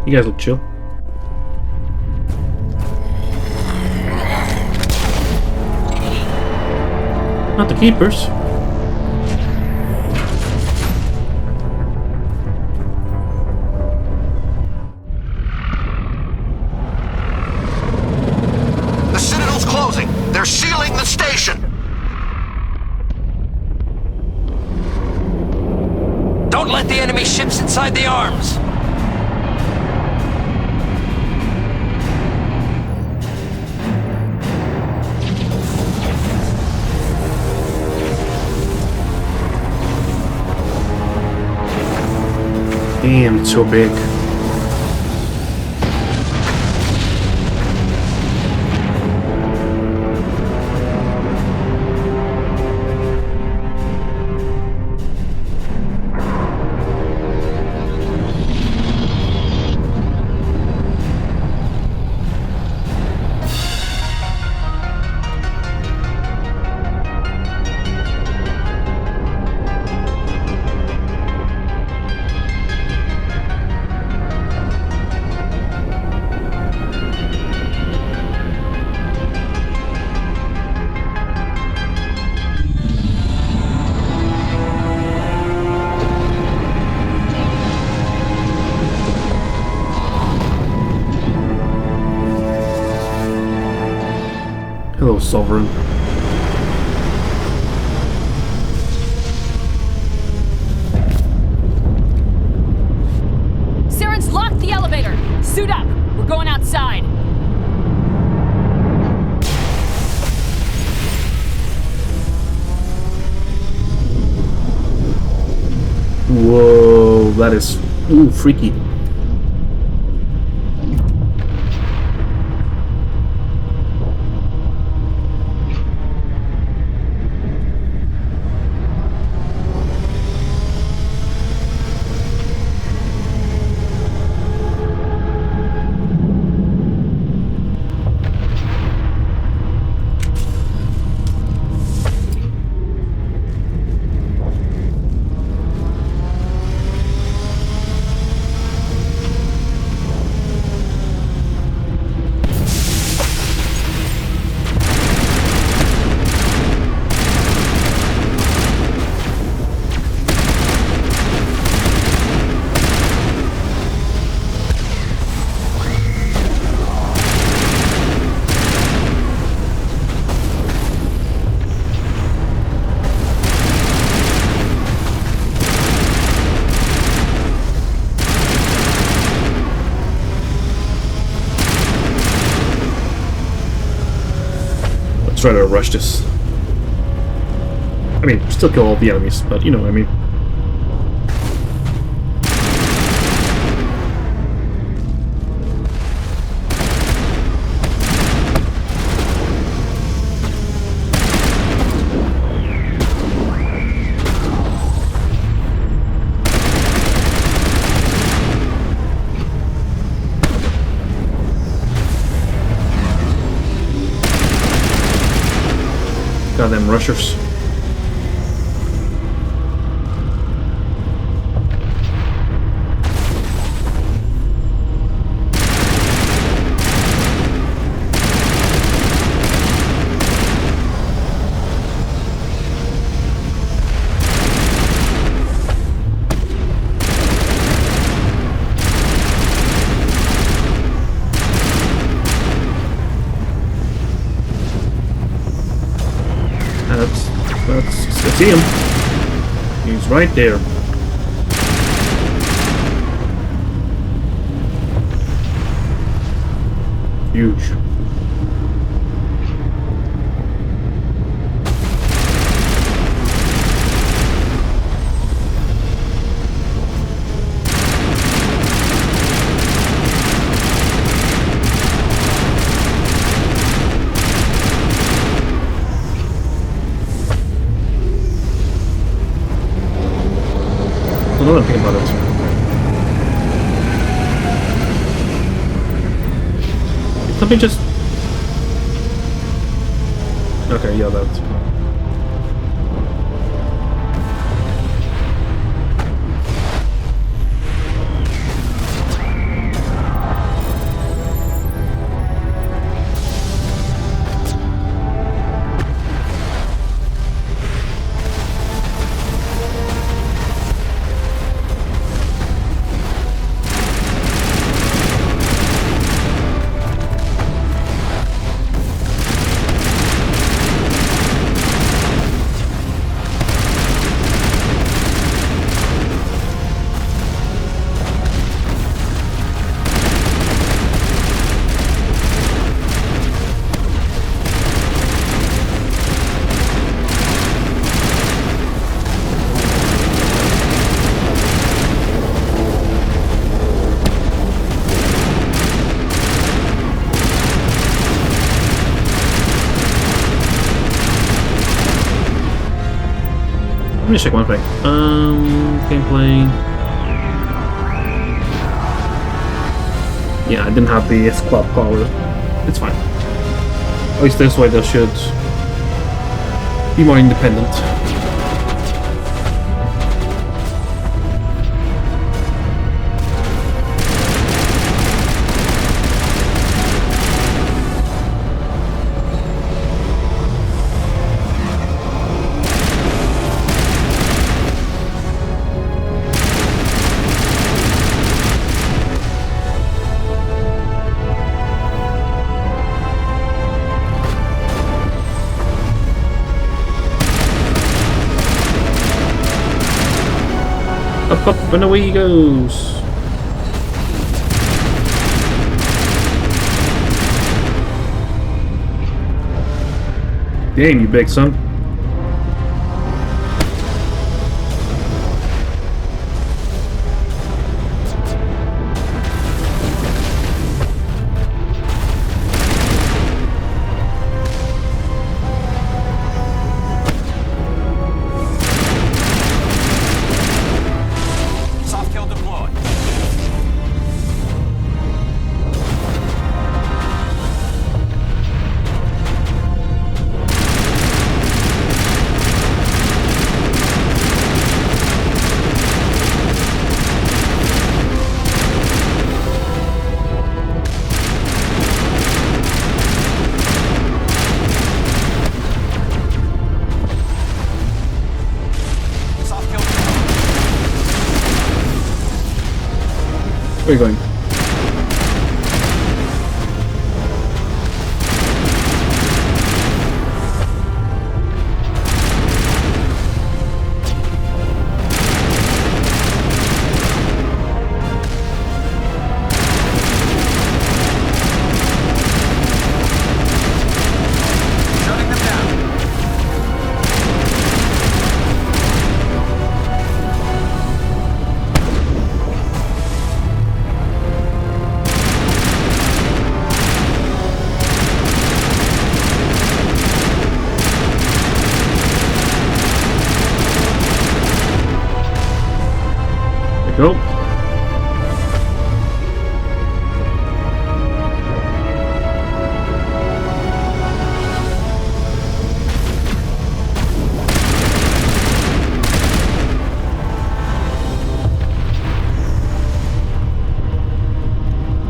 Speaker 1: You guys look chill. Not the keepers.
Speaker 17: The Citadel's closing. They're sealing the station.
Speaker 16: Don't let the enemy ships inside the arms!
Speaker 1: Damn, it's so big. Hello, Sovereign.
Speaker 5: Saren's locked the elevator! Suit up! We're going outside!
Speaker 1: Whoa, that is freaky. Let's try to rush this. I mean, still kill all the enemies, but you know what I mean. Got them rushers. I see him. He's right there. Huge. Another thing about it. Let me just... Okay, yeah, that's... Let me check one thing. Gameplay. Yeah, I didn't have the squad power. It's fine. At least this way they should be more independent. Up and away he goes. Damn, you big son. Where are you going? Go.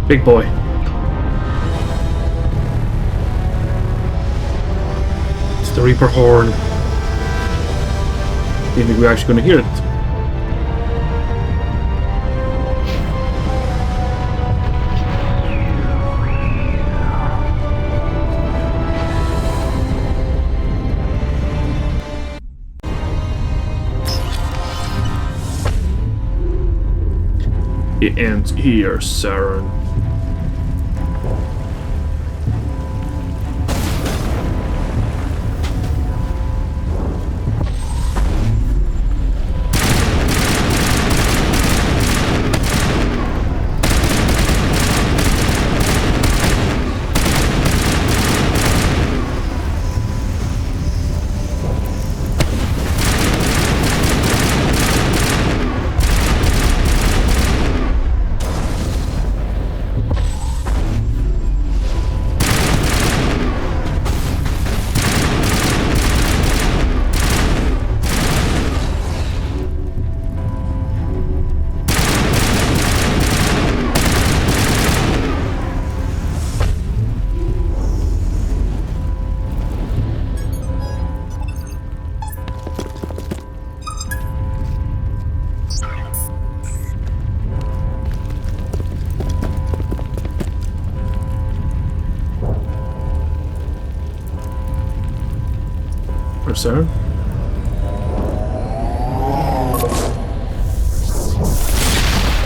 Speaker 1: Big boy. It's the Reaper horn. Do you think we're actually going to hear it? It ends here, Saren. Sir.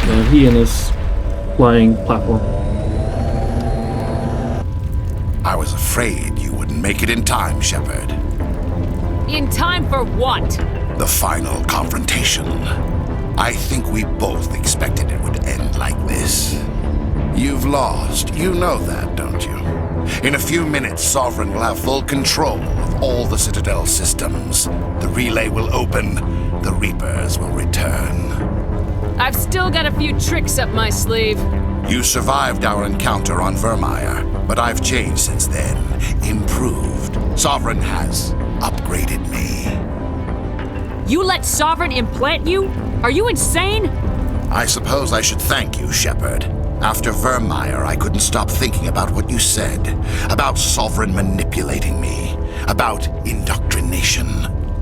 Speaker 1: And he and his flying platform.
Speaker 17: I was afraid you wouldn't make it in time, Shepard.
Speaker 5: In time for what?
Speaker 17: The final confrontation. I think we both expected it would end like this. You've lost. You know that, don't you? In a few minutes, Sovereign will have full control of all the Citadel systems. The relay will open. The Reapers will return.
Speaker 5: I've still got a few tricks up my sleeve.
Speaker 17: You survived our encounter on Vermeer, but I've changed since then. Improved. Sovereign has upgraded me.
Speaker 5: You let Sovereign implant you? Are you insane?
Speaker 17: I suppose I should thank you, Shepard. After Vermeer, I couldn't stop thinking about what you said. About Sovereign manipulating me. About indoctrination.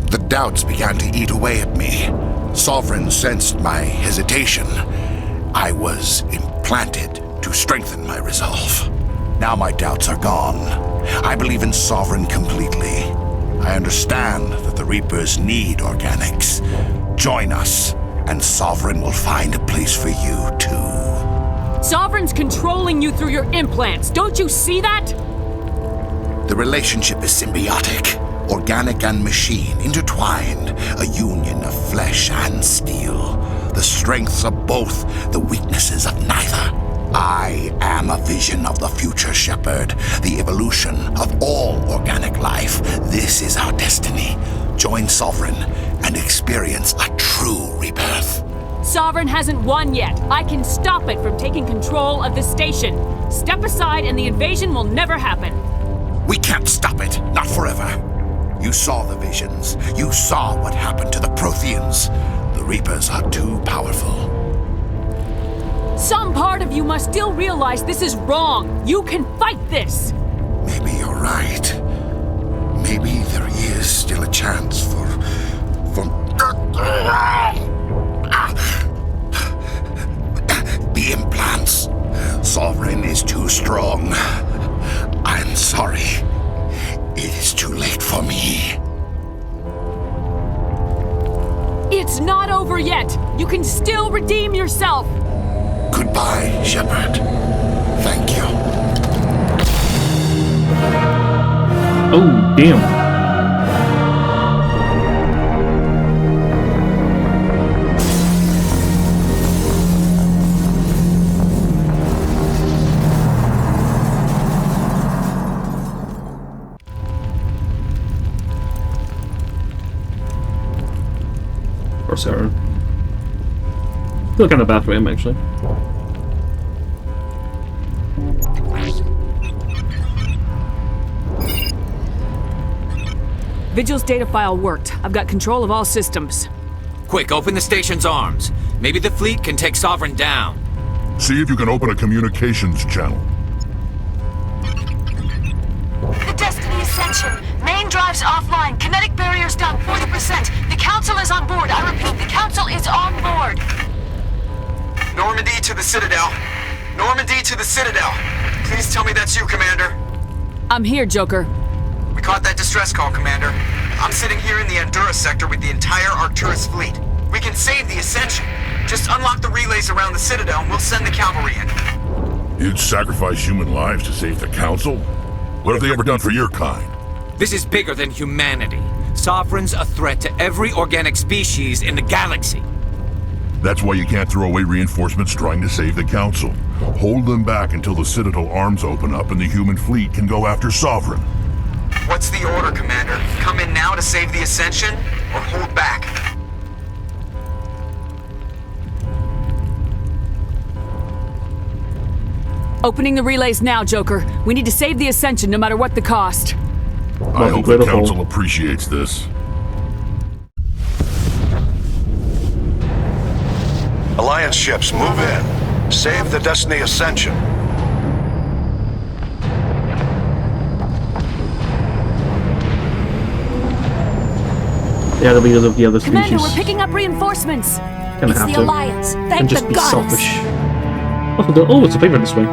Speaker 17: The doubts began to eat away at me. Sovereign sensed my hesitation. I was implanted to strengthen my resolve. Now my doubts are gone. I believe in Sovereign completely. I understand that the Reapers need organics. Join us, and Sovereign will find a place for you, too.
Speaker 5: Sovereign's controlling you through your implants. Don't you see that?
Speaker 17: The relationship is symbiotic. Organic and machine, intertwined. A union of flesh and steel. The strengths of both, the weaknesses of neither. I am a vision of the future, Shepard. The evolution of all organic life. This is our destiny. Join Sovereign and experience a true rebirth.
Speaker 5: Sovereign hasn't won yet. I can stop it from taking control of the station. Step aside and the invasion will never happen.
Speaker 17: We can't stop it. Not forever. You saw the visions. You saw what happened to the Protheans. The Reapers are too powerful.
Speaker 5: Some part of you must still realize this is wrong. You can fight this.
Speaker 17: Maybe you're right. Maybe there is still a chance for... The implants. Sovereign is too strong. I'm sorry. It is too late for me.
Speaker 5: It's not over yet. You can still redeem yourself.
Speaker 17: Goodbye, Shepard. Thank you.
Speaker 1: Oh, damn. Or Saren. Feel kind of bad for him, actually.
Speaker 5: Vigil's data file worked. I've got control of all systems.
Speaker 13: Quick, open the station's arms. Maybe the fleet can take Sovereign down.
Speaker 14: See if you can open a communications channel.
Speaker 20: The Destiny Ascension. Main drives offline. Kinetic barriers down 40%. The Council is on board. I repeat, the Council is on board.
Speaker 7: Normandy to the Citadel. Normandy to the Citadel. Please tell me that's you, Commander.
Speaker 5: I'm here, Joker.
Speaker 7: We caught that distress call, Commander. I'm sitting here in the Endura sector with the entire Arcturus fleet. We can save the Ascension. Just unlock the relays around the Citadel and we'll send the cavalry in.
Speaker 14: You'd sacrifice human lives to save the Council? What have they ever done for your kind?
Speaker 13: This is bigger than humanity. Sovereign's a threat to every organic species in the galaxy.
Speaker 14: That's why you can't throw away reinforcements trying to save the Council. Hold them back until the Citadel arms open up and the human fleet can go after Sovereign.
Speaker 7: What's the order, Commander? Come in now to save the Ascension, or hold back?
Speaker 5: Opening the relays now, Joker. We need to save the Ascension no matter what the cost.
Speaker 14: I hope the Council appreciates this.
Speaker 21: Alliance ships, move in. Save the Destiny Ascension.
Speaker 1: Yeah, the leaders of the other species.
Speaker 20: Commander, we're picking up reinforcements.
Speaker 1: Kinda
Speaker 20: It's
Speaker 1: have
Speaker 20: the
Speaker 1: to.
Speaker 20: Alliance.
Speaker 1: And
Speaker 20: Thank
Speaker 1: just
Speaker 20: the
Speaker 1: be
Speaker 20: gods.
Speaker 1: selfish. Oh, it's a favor this way.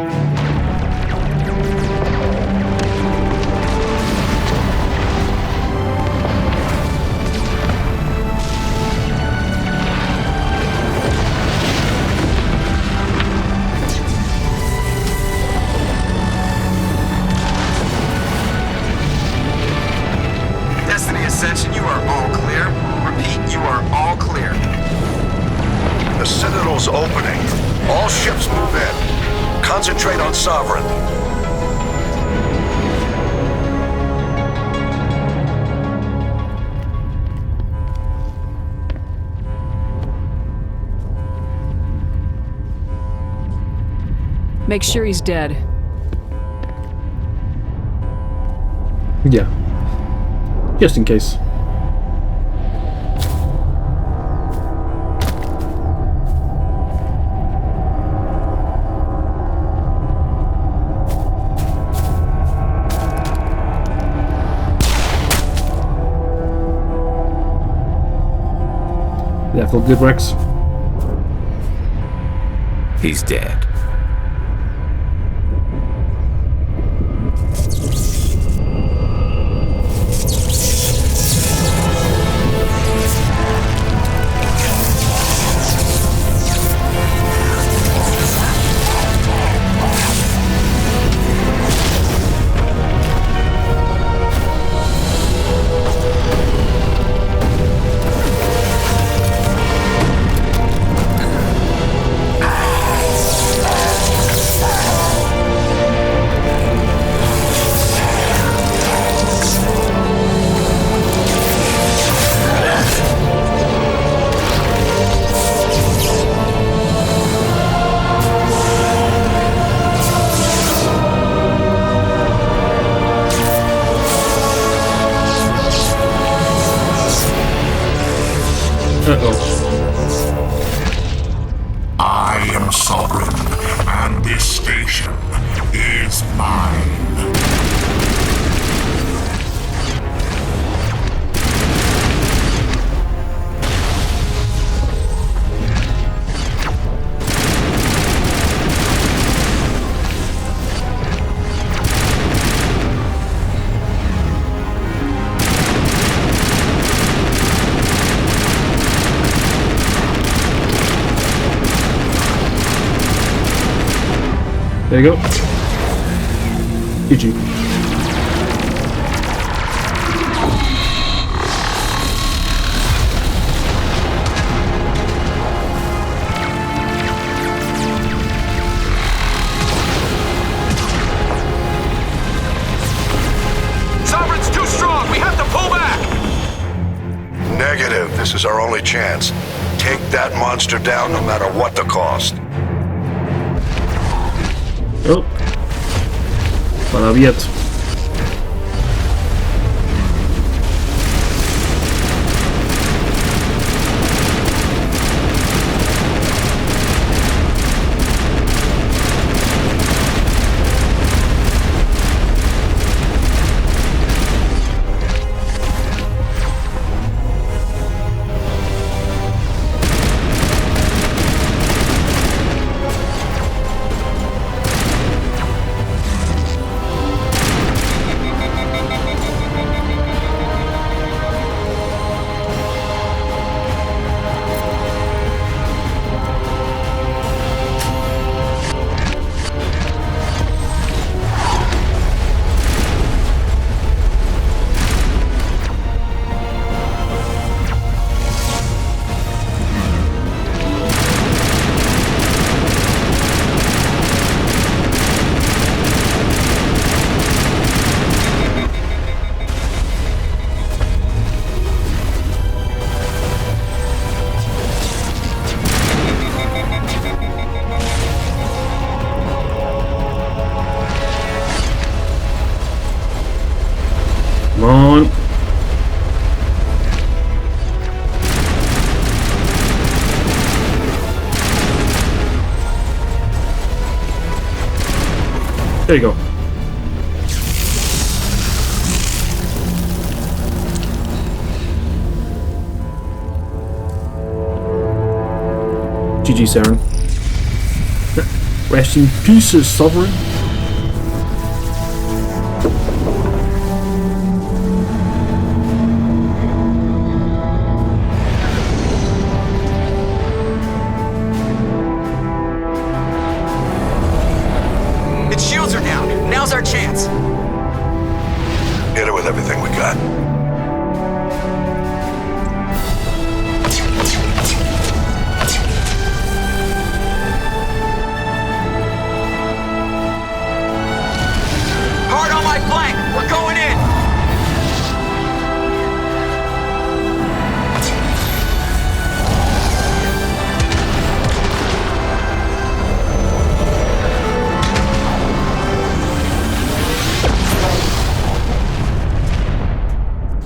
Speaker 7: Destiny Ascension, you are all clear. Repeat, you are all clear.
Speaker 21: The Citadel's opening. All ships move in. Concentrate on Sovereign.
Speaker 5: Make sure he's dead.
Speaker 1: Yeah. Just in case. Yeah, feel good, Rex?
Speaker 13: He's dead.
Speaker 14: I am sovereign, and this station is mine.
Speaker 1: There you go. GG.
Speaker 21: Sovereign's too strong! We have to pull back! Negative. This is our only chance. Take that monster down no matter what the cost.
Speaker 1: Oh. Para Viet. Come on. There you go. GG, Saren. Rest in peace, Sovereign.
Speaker 7: Its shields are down. Now's our chance.
Speaker 21: Hit it with everything we got.
Speaker 7: Hard on my flank. We're going in.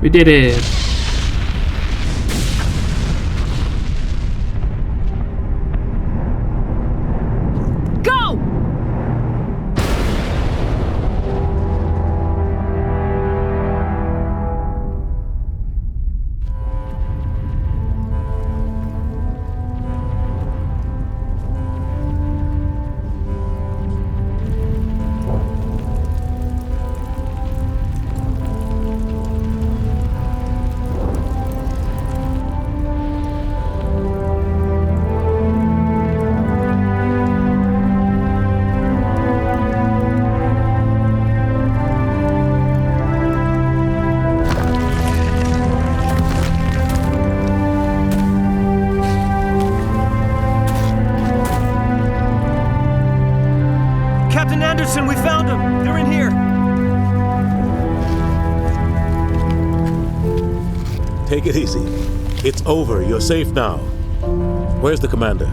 Speaker 1: We did it!
Speaker 5: Go!
Speaker 16: Captain Anderson, we found them! They're in here!
Speaker 6: Take it easy. It's over. You're safe now. Where's the commander?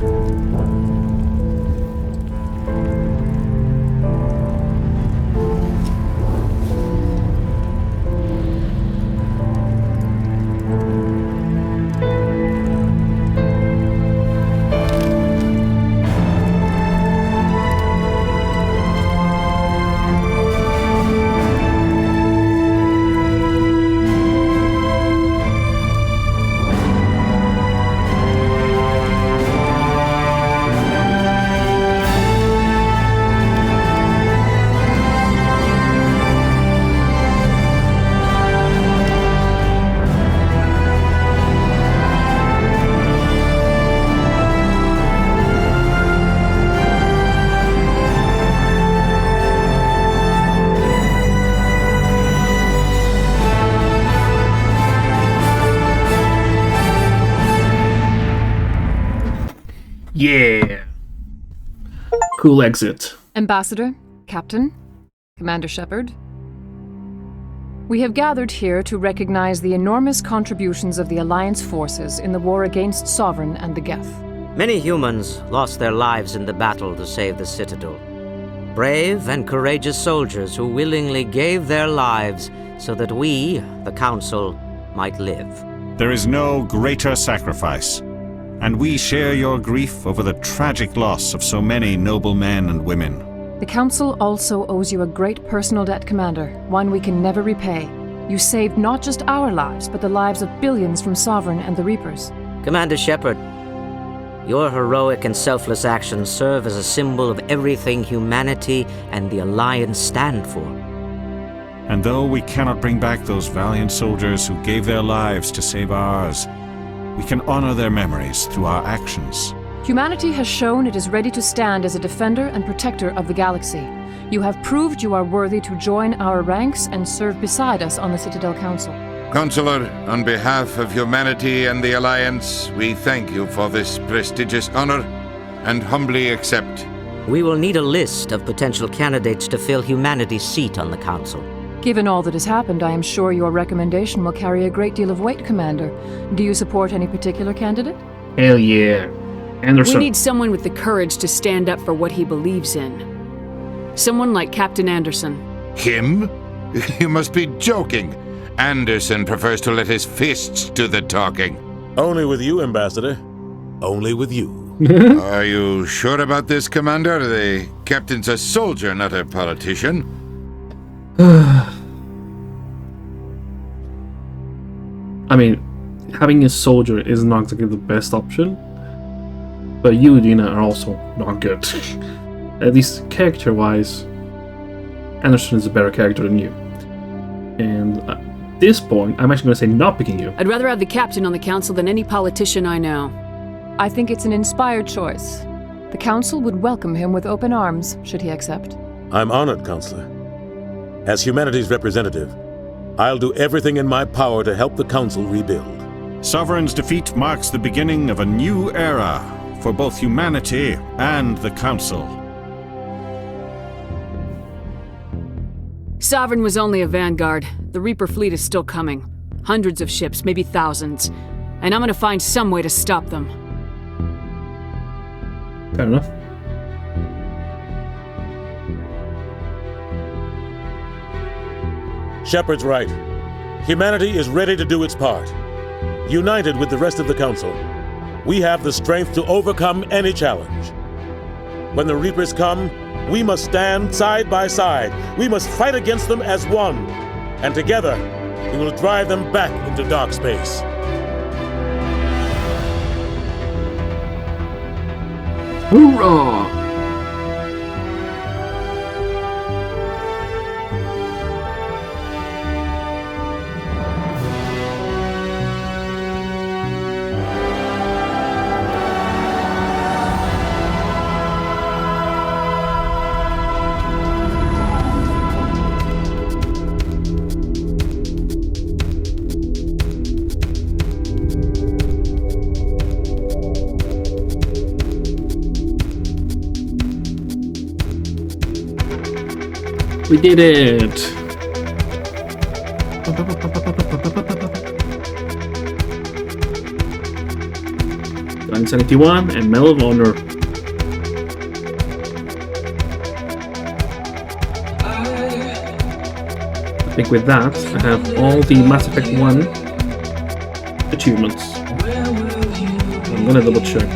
Speaker 1: Yeah! Cool exit.
Speaker 8: Ambassador, Captain, Commander Shepard. We have gathered here to recognize the enormous contributions of the Alliance forces in the war against Sovereign and the Geth.
Speaker 10: Many humans lost their lives in the battle to save the Citadel. Brave and courageous soldiers who willingly gave their lives so that we, the Council, might live.
Speaker 9: There is no greater sacrifice, and we share your grief over the tragic loss of so many noble men and women.
Speaker 8: The Council also owes you a great personal debt, Commander, one we can never repay. You saved not just our lives, but the lives of billions from Sovereign and the Reapers.
Speaker 10: Commander Shepard, your heroic and selfless actions serve as a symbol of everything humanity and the Alliance stand for.
Speaker 9: And though we cannot bring back those valiant soldiers who gave their lives to save ours, we can honor their memories through our actions.
Speaker 8: Humanity has shown it is ready to stand as a defender and protector of the galaxy. You have proved you are worthy to join our ranks and serve beside us on the Citadel Council.
Speaker 4: Counselor, on behalf of humanity and the Alliance, we thank you for this prestigious honor and humbly accept.
Speaker 10: We will need a list of potential candidates to fill humanity's seat on the Council.
Speaker 8: Given all that has happened, I am sure your recommendation will carry a great deal of weight, Commander. Do you support any particular candidate?
Speaker 1: Hell yeah. Anderson.
Speaker 5: We need someone with the courage to stand up for what he believes in. Someone like Captain Anderson.
Speaker 4: Him? You must be joking. Anderson prefers to let his fists do the talking.
Speaker 6: Only with you, Ambassador. Only with you.
Speaker 4: Are you sure about this, Commander? The captain's a soldier, not a politician.
Speaker 1: I mean, having a soldier is not exactly the best option, but you, Udina, are also not good. At least character-wise, Anderson is a better character than you. And at this point, I'm actually going to say not picking you.
Speaker 5: I'd rather have the captain on the council than any politician I know.
Speaker 8: I think it's an inspired choice. The council would welcome him with open arms, should he accept.
Speaker 6: I'm honored, Counselor. As humanity's representative, I'll do everything in my power to help the Council rebuild.
Speaker 9: Sovereign's defeat marks the beginning of a new era for both humanity and the Council.
Speaker 5: Sovereign was only a vanguard. The Reaper fleet is still coming. Hundreds of ships, maybe thousands. And I'm gonna find some way to stop them.
Speaker 1: Fair enough.
Speaker 6: Shepard's right. Humanity is ready to do its part. United with the rest of the Council, we have the strength to overcome any challenge. When the Reapers come, we must stand side by side. We must fight against them as one. And together, we will drive them back into dark space.
Speaker 1: Hoorah! We did it! Insanity 1 and Medal of Honor. I think with that, I have all the Mass Effect 1 achievements. I'm gonna double check.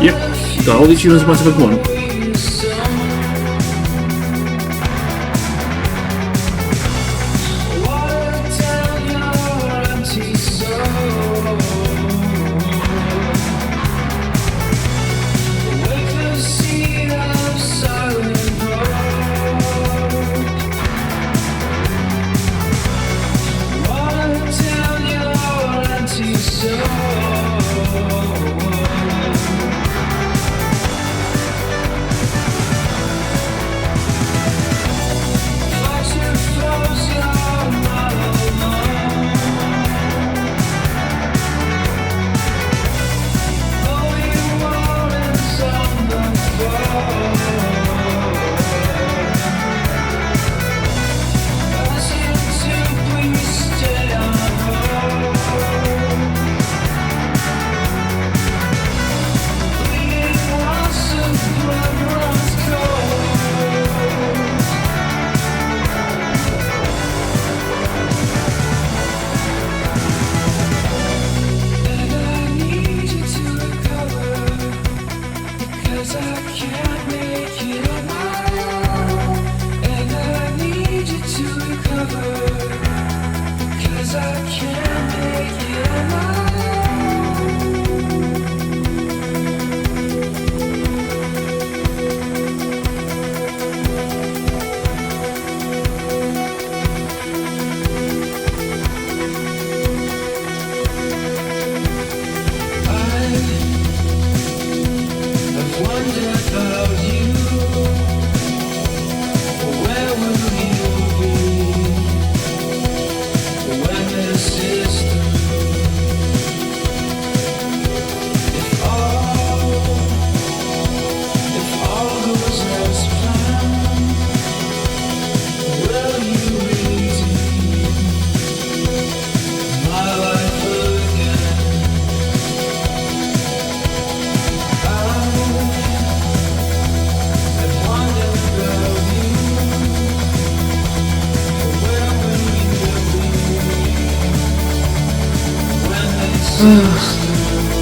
Speaker 1: Yep, got all the achievements Mass Effect 1.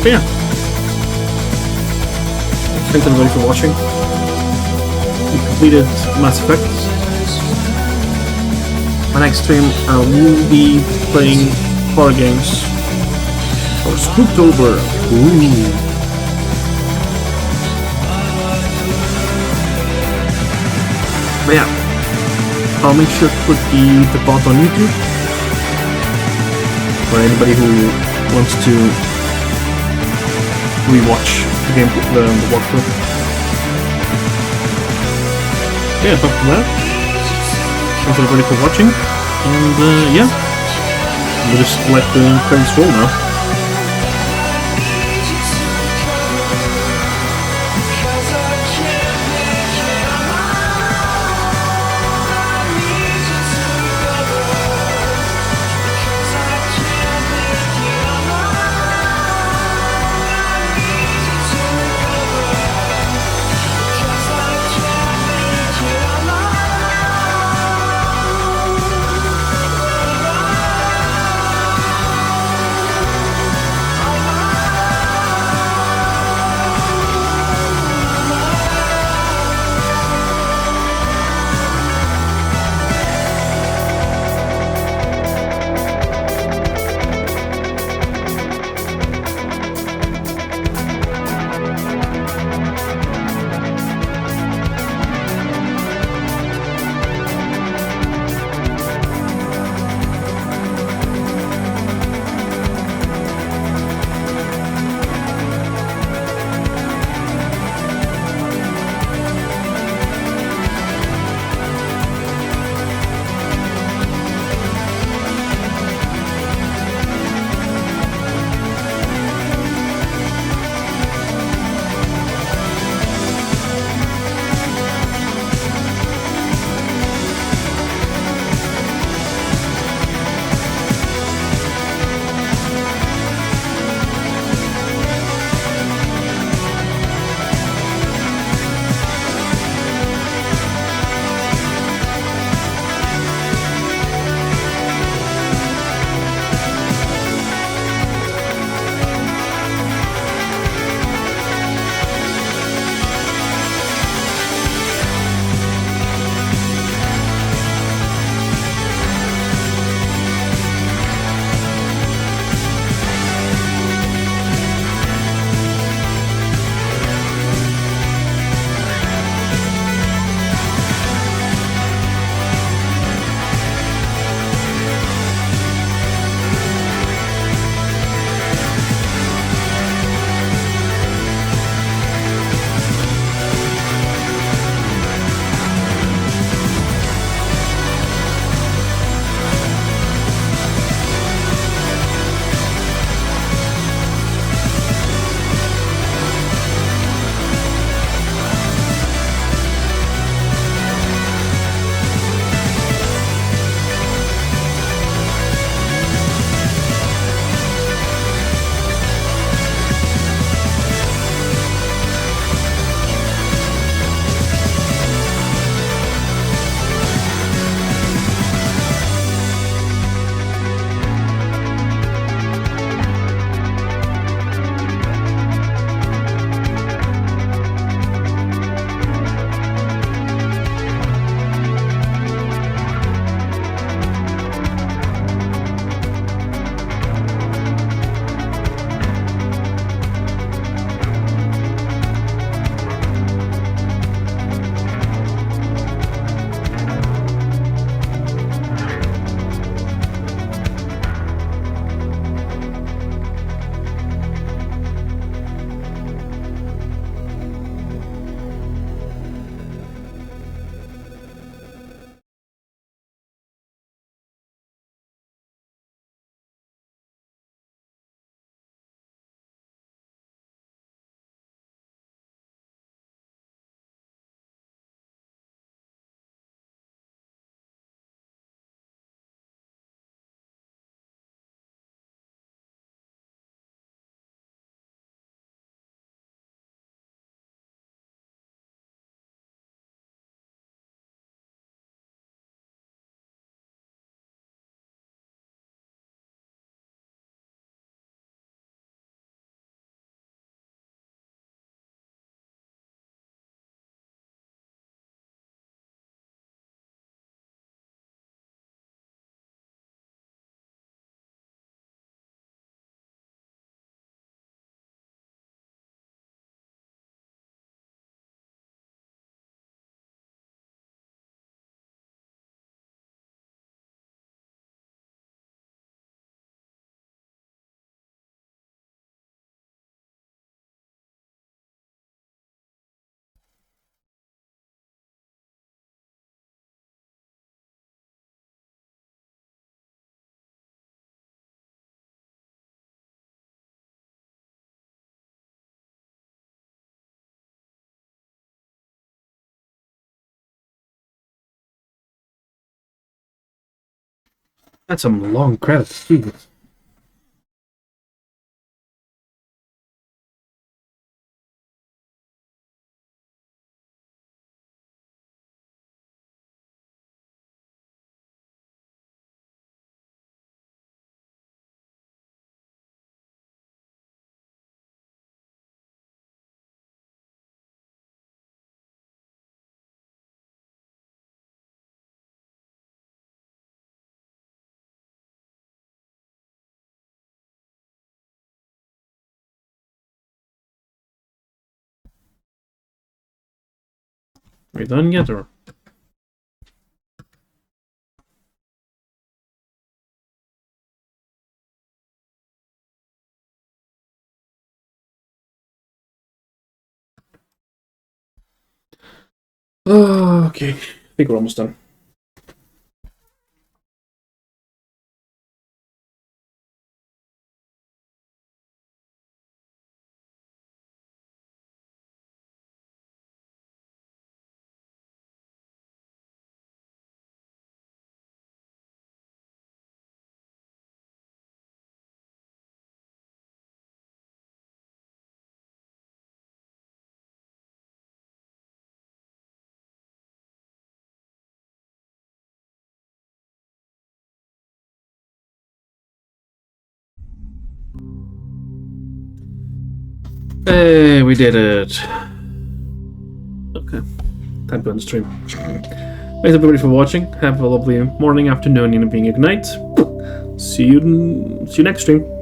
Speaker 1: But yeah, thanks everybody for watching. We completed Mass Effect. My next stream, I will be playing horror games for Spooktober. Ooh. But yeah, I'll make sure to put the bot on YouTube for anybody who wants to rewatch the game, the walkthrough. Yeah, apart from that, thanks everybody for watching, and yeah, we'll just let the credits roll now. That's some long credits. Jesus. Are we done yet, or? Oh, okay. I think we're almost done. Hey, we did it. Okay. Time to end the stream. Thanks everybody for watching. Have a lovely morning, afternoon, and being Ignite. See you next stream.